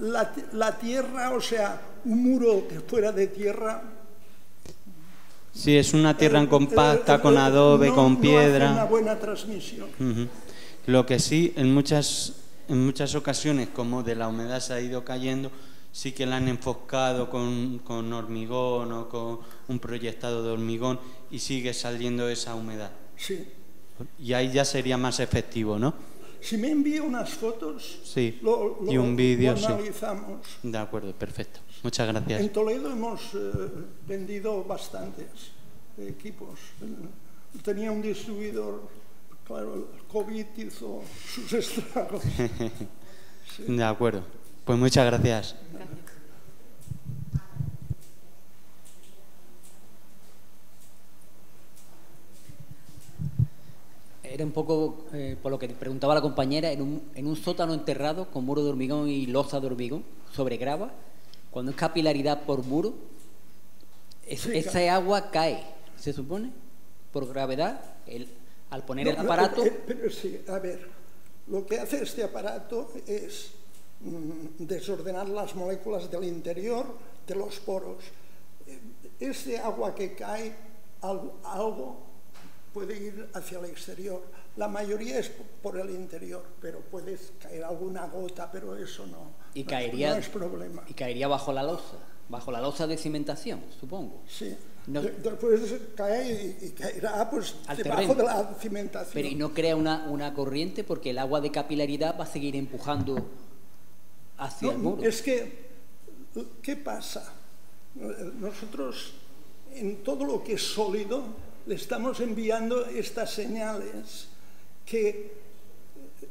La tierra, o sea, un muro que fuera de tierra... Si es una tierra compacta, con adobe, con piedra... No hace una buena transmisión. Lo que sí, en muchas ocasiones, como de la humedad se ha ido cayendo, sí que la han enfoscado con hormigón o con un proyectado de hormigón y sigue saliendo esa humedad. Sí. Y ahí ya sería más efectivo, ¿no? Si me envía unas fotos, sí, y un vídeo, lo analizamos. Sí. De acuerdo, perfecto. Muchas gracias. En Toledo hemos vendido bastantes equipos. Tenía un distribuidor, claro, el COVID hizo sus estragos. Sí. De acuerdo. Pues muchas gracias. Gracias. Era un poco, por lo que preguntaba la compañera, en un sótano enterrado con muro de hormigón y losa de hormigón sobre grava, cuando es capilaridad por muro, esa agua cae, se supone, por gravedad, al poner el aparato... Pero sí, a ver, lo que hace este aparato es desordenar las moléculas del interior de los poros. Ese agua que cae, algo puede ir hacia el exterior. La mayoría es por el interior, pero puede caer alguna gota, pero eso no es problema. Y caería bajo la losa de cimentación, supongo. Sí. No, después cae y caerá pues debajo de la cimentación. Pero ¿y no crea una corriente? Porque el agua de capilaridad va a seguir empujando hacia el muro. Es que, ¿qué pasa? Nosotros, en todo lo que es sólido, le estamos enviando estas señales que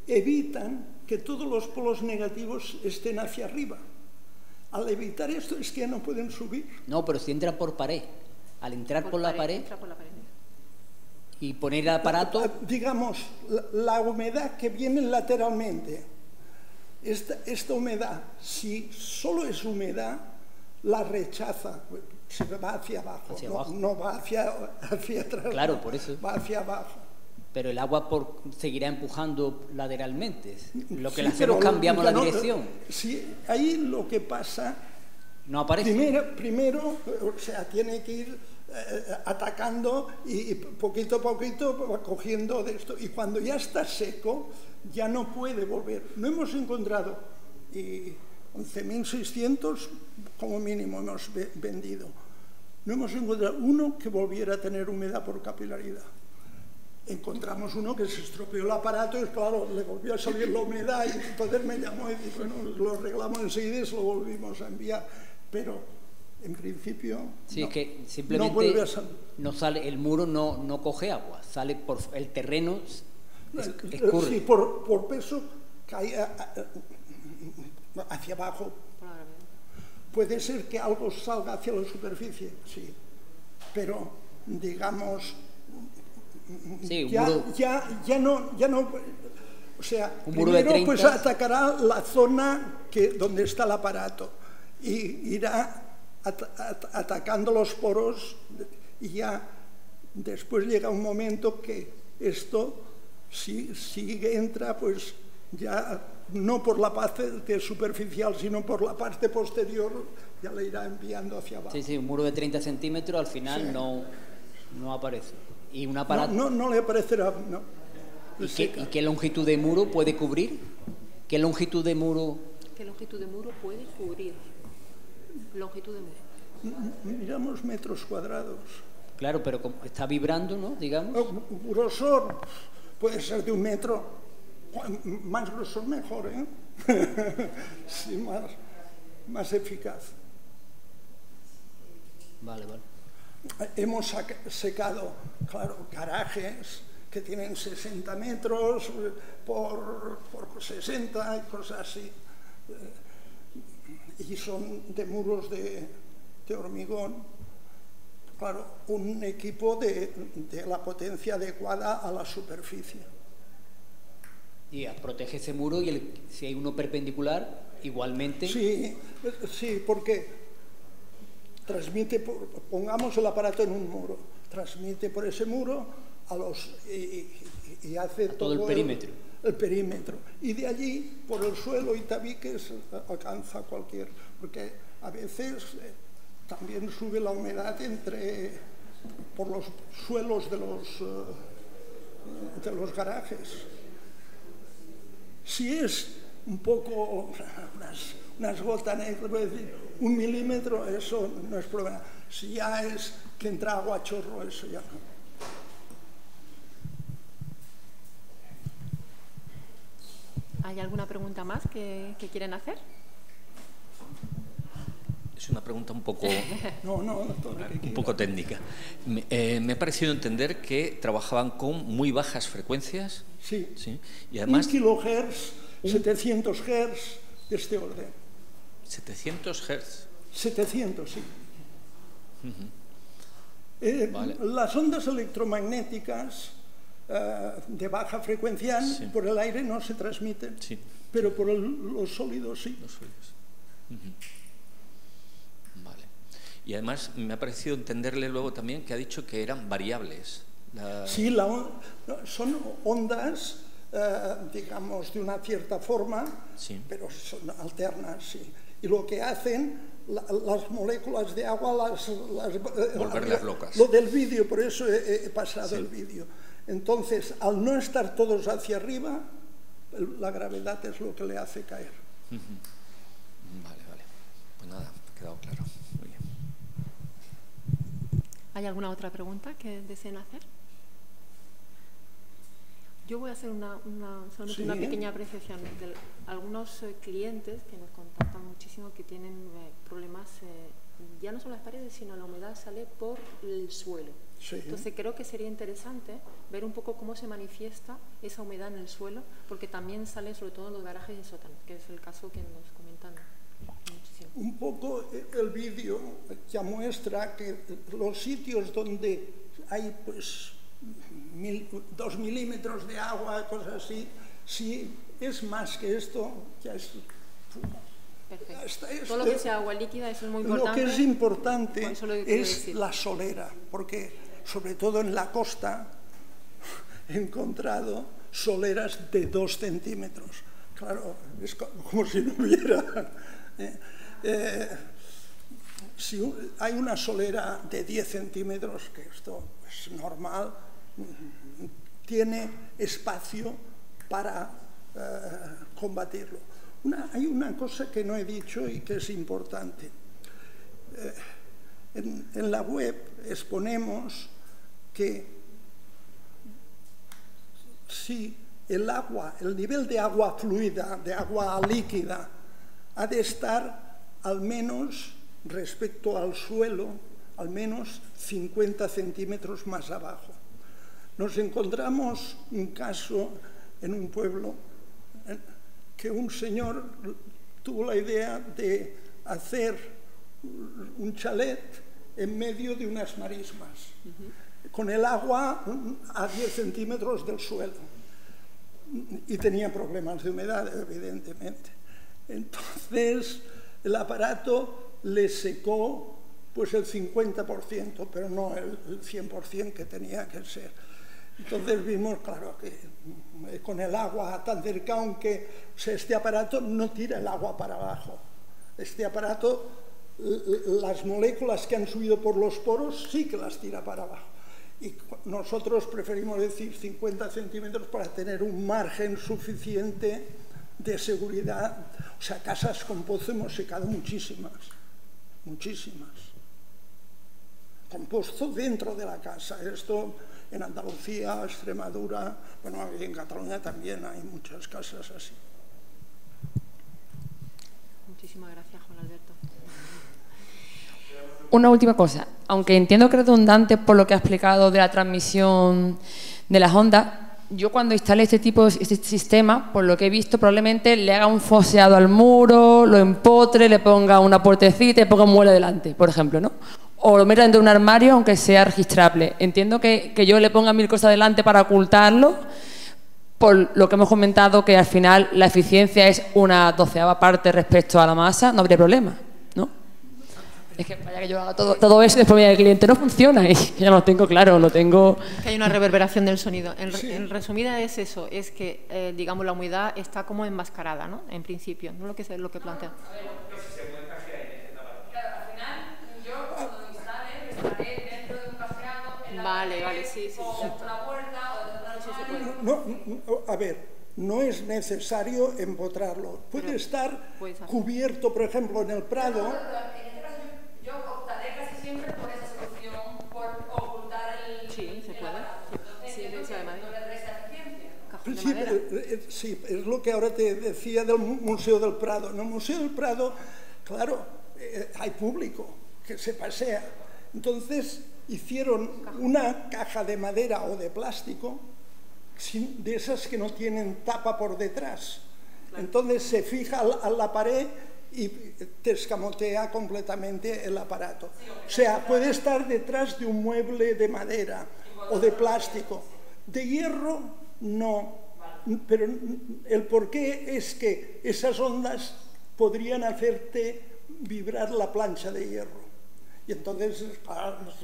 evitan que todos los polos negativos estén hacia arriba. Al evitar esto es que ya no pueden subir. No, pero si entra por pared. Al entrar por la pared... y poner el aparato... Digamos, la humedad que viene lateralmente, esta humedad, si solo es humedad, la rechaza, se va hacia abajo, no va hacia atrás, claro, por eso. Va hacia abajo. Pero el agua seguirá empujando lateralmente. Lo que le hacemos, cambiamos la dirección. Sí, ahí lo que pasa... No aparece. Primero, o sea, tiene que ir atacando y poquito a poquito va cogiendo de esto. Y cuando ya está seco, ya no puede volver. No hemos encontrado, y 11.600 como mínimo hemos vendido. No hemos encontrado uno que volviera a tener humedad por capilaridad. Encontramos uno que se estropeó el aparato y claro, le volvió a salir la humedad y entonces me llamó y dijo, bueno, lo arreglamos enseguida y se lo volvimos a enviar. Pero en principio sí, no, es que simplemente no vuelve a salir. No sale, el muro no coge agua, sale por el terreno, escurre. Sí, por peso cae hacia abajo. Puede ser que algo salga hacia la superficie, sí, pero digamos... Sí, ya no, o sea, un muro primero de 30... pues atacará la zona donde está el aparato y irá atacando los poros y ya después llega un momento que esto si entra pues ya no por la parte superficial sino por la parte posterior ya le irá enviando hacia abajo. Sí, un muro de 30 centímetros al final sí. no aparece. Y un aparato... No le aparecerá, no. ¿Y qué longitud de muro puede cubrir? ¿Qué longitud de muro? ¿Qué longitud de muro puede cubrir? Longitud de muro. Miramos metros cuadrados. Claro, pero como está vibrando, ¿no? Digamos. Grosor puede ser de 1 metro. Más grosor mejor, ¿eh? Sí, más eficaz. Vale. Hemos secado, claro, garajes que tienen 60 metros por 60 y cosas así. Y son de muros de hormigón. Claro, un equipo de la potencia adecuada a la superficie. Y protege ese muro y si hay uno perpendicular, igualmente... Sí, porque... transmite, pongamos el aparato en un muro, transmite por ese muro y hace todo el perímetro. El perímetro. Y de allí, por el suelo y tabiques, alcanza cualquier... Porque a veces también sube la humedad por los suelos de los garajes. Si es un poco... unas gotas negras, voy a decir, 1 milímetro, eso no es problema. Si ya es que entra agua a chorro, eso ya no. ¿Hay alguna pregunta más que quieren hacer? Es una pregunta un poco, un poco técnica. Me ha parecido entender que trabajaban con muy bajas frecuencias. Sí. Y además, 1 kilohertz, 700 hertz, de este orden. 700 Hz. 700, sí. Vale. Las ondas electromagnéticas de baja frecuencia por el aire no se transmiten, pero por los sólidos sí. Los sólidos. Vale. Y además me ha parecido entenderle luego también que ha dicho que eran variables. Sí, son ondas, digamos, de una cierta forma, pero son alternas, sí. Y lo que hacen las moléculas de agua, volverlas locas. Lo del vídeo, por eso he pasado el vídeo. Entonces, al no estar todos hacia arriba, la gravedad es lo que le hace caer. Vale. Pues nada, ha quedado claro. Muy bien. ¿Hay alguna otra pregunta que deseen hacer? Yo voy a hacer solamente una pequeña apreciación de algunos clientes que nos contactan muchísimo que tienen problemas, ya no son las paredes, sino la humedad sale por el suelo. Entonces creo que sería interesante ver un poco cómo se manifiesta esa humedad en el suelo, porque también sale sobre todo en los garajes y sótanos, que es el caso que nos comentan muchísimo. Un poco el vídeo ya muestra que los sitios donde hay pues 2 milímetros de agua, cosas así. Si es más que esto, ya es... Perfecto. Todo lo que sea agua líquida, eso es muy importante. Lo que es importante es la solera, porque sobre todo en la costa he encontrado soleras de 2 centímetros. Claro, es como si no hubiera. Si hay una solera de 10 centímetros, que esto es normal, tiene espacio para combatirlo. Hay una cosa que no he dicho y que es importante. En la web exponemos que si el nivel de agua fluida, de agua líquida, ha de estar al menos respecto al suelo, al menos 50 centímetros más abajo. Nos encontramos un caso en un pueblo que un señor tuvo la idea de hacer un chalet en medio de unas marismas, con el agua a 10 centímetros del suelo. Y tenía problemas de humedad, evidentemente. Entonces, el aparato le secó pues el 50%, pero no el 100% que tenía que ser. Entonces vimos, claro, que con el agua tan cerca, aunque este aparato no tira el agua para abajo. Este aparato, las moléculas que han subido por los poros sí que las tira para abajo. Y nosotros preferimos decir 50 centímetros para tener un margen suficiente de seguridad. O sea, casas con pozo hemos secado muchísimas, muchísimas. Con pozo dentro de la casa. Esto en Andalucía, Extremadura, bueno, en Cataluña también hay muchas casas así. Muchísimas gracias, Juan Alberto. Una última cosa, aunque entiendo que es redundante por lo que ha explicado de la transmisión de las ondas, yo cuando instale este sistema, por lo que he visto, probablemente le haga un foseado al muro, lo empotre, le ponga una puertecita y le ponga un mueble delante, por ejemplo, ¿no? O lo meta dentro de un armario, aunque sea registrable. Entiendo que yo le ponga 1000 cosas delante para ocultarlo, por lo que hemos comentado, que al final la eficiencia es una 12ª parte respecto a la masa, no habría problema, ¿no? Es que vaya que yo haga todo eso y después el cliente no funciona y ya lo tengo claro, lo tengo... Que hay una reverberación del sonido. En resumida es eso, es que, digamos, la humedad está como enmascarada, ¿no? En principio, ¿no? Lo que plantea. Vale, sí. A ver, no es necesario empotrarlo. Puede estar cubierto, por ejemplo, en el Prado. En este caso yo optaré casi siempre por esa solución, por ocultar el... Sí, se puede. Sí, es lo que ahora te decía del Museo del Prado. En el Museo del Prado, claro, hay público que se pasea. Entonces hicieron una caja de madera o de plástico, de esas que no tienen tapa por detrás. Entonces se fija a la pared y te escamotea completamente el aparato. O sea, puede estar detrás de un mueble de madera o de plástico. De hierro, no. Pero el porqué es que esas ondas podrían hacerte vibrar la plancha de hierro. Y entonces es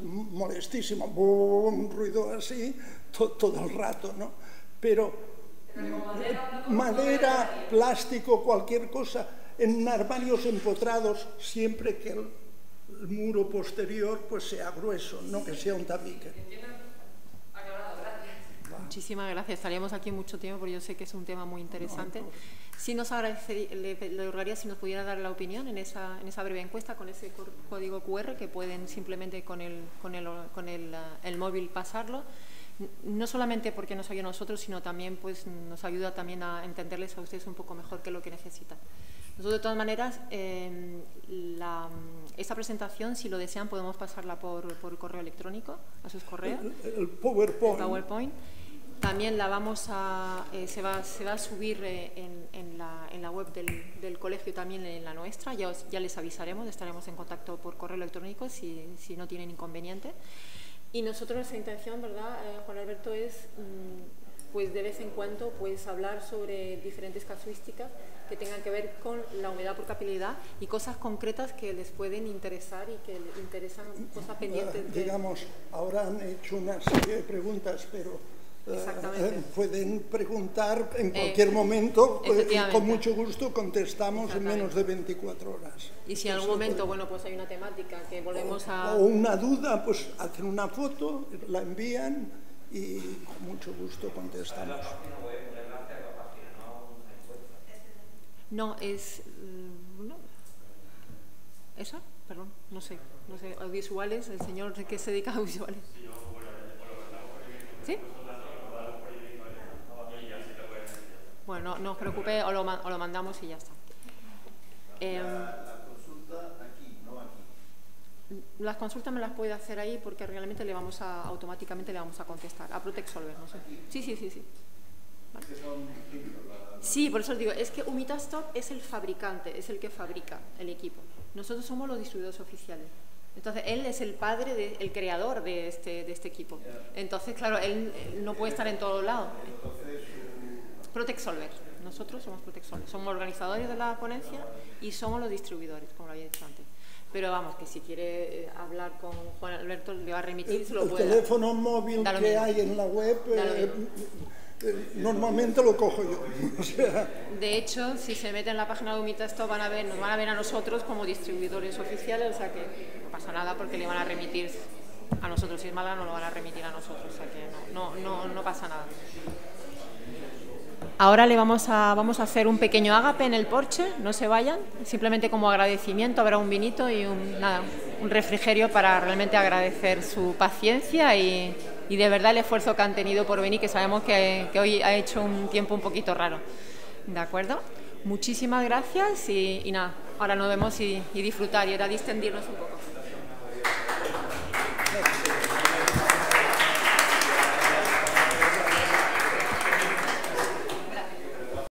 molestísimo, un ruido así todo el rato, ¿no? Pero madera, plástico, cualquier cosa, en armarios empotrados, siempre que el muro posterior pues sea grueso, no que sea un tabique. Muchísimas gracias. Estaríamos aquí mucho tiempo porque yo sé que es un tema muy interesante. Sí nos agradecería, le rogaría si nos pudiera dar la opinión en esa breve encuesta con ese código QR que pueden simplemente con el móvil pasarlo. No solamente porque nos ayuda a nosotros, sino también pues nos ayuda también a entenderles a ustedes un poco mejor qué es lo que necesitan. Nosotros, de todas maneras, esta presentación, si lo desean, podemos pasarla por correo electrónico a sus correos. El PowerPoint. El PowerPoint. También la vamos a, se va a subir en la web del colegio, también en la nuestra. Ya les avisaremos, estaremos en contacto por correo electrónico si no tienen inconveniente. Y nosotros nuestra intención, ¿verdad, Juan Alberto, es pues de vez en cuando pues hablar sobre diferentes casuísticas que tengan que ver con la humedad por capilaridad y cosas concretas que les pueden interesar y que les interesan, cosas pendientes. Digamos, ahora han hecho una serie de preguntas, pero pueden preguntar en cualquier momento y con mucho gusto contestamos en menos de 24 horas. Y si en algún momento, bueno, pues hay una temática que volvemos a... O una duda, pues hacen una foto, la envían y con mucho gusto contestamos. No, es... no. ¿Esa? Perdón, no sé. Audiovisuales, el señor que se dedica a audiovisuales. ¿Sí? Bueno, no os preocupéis, os lo mandamos y ya está. La consulta aquí, no aquí. Las consultas me las puede hacer ahí porque realmente automáticamente le vamos a contestar. A Protect Solver, no sé. Sí. ¿Vale? Sí, por eso os digo, es que Humitastop es el fabricante, es el que fabrica el equipo. Nosotros somos los distribuidores oficiales. Entonces, él es el padre, el creador de este equipo. Entonces, claro, él no puede estar en todos lados. Protect Solver. Nosotros somos Protect Solver. Somos organizadores de la ponencia y somos los distribuidores, como lo había dicho antes. Pero vamos, que si quiere hablar con Juan Alberto, le va a remitir, se lo puede dar. El teléfono móvil que hay en la web, normalmente lo cojo yo. O sea, de hecho, si se meten en la página de Humitastop nos van a ver a nosotros como distribuidores oficiales, o sea que no pasa nada porque le van a remitir a nosotros. Si es mala, no lo van a remitir a nosotros, o sea que no pasa nada. Ahora vamos a hacer un pequeño ágape en el porche, no se vayan, simplemente como agradecimiento habrá un vinito y un refrigerio para realmente agradecer su paciencia y de verdad el esfuerzo que han tenido por venir, que sabemos que hoy ha hecho un tiempo un poquito raro. ¿De acuerdo? Muchísimas gracias y nada, ahora nos vemos y disfrutar y era distendirnos un poco.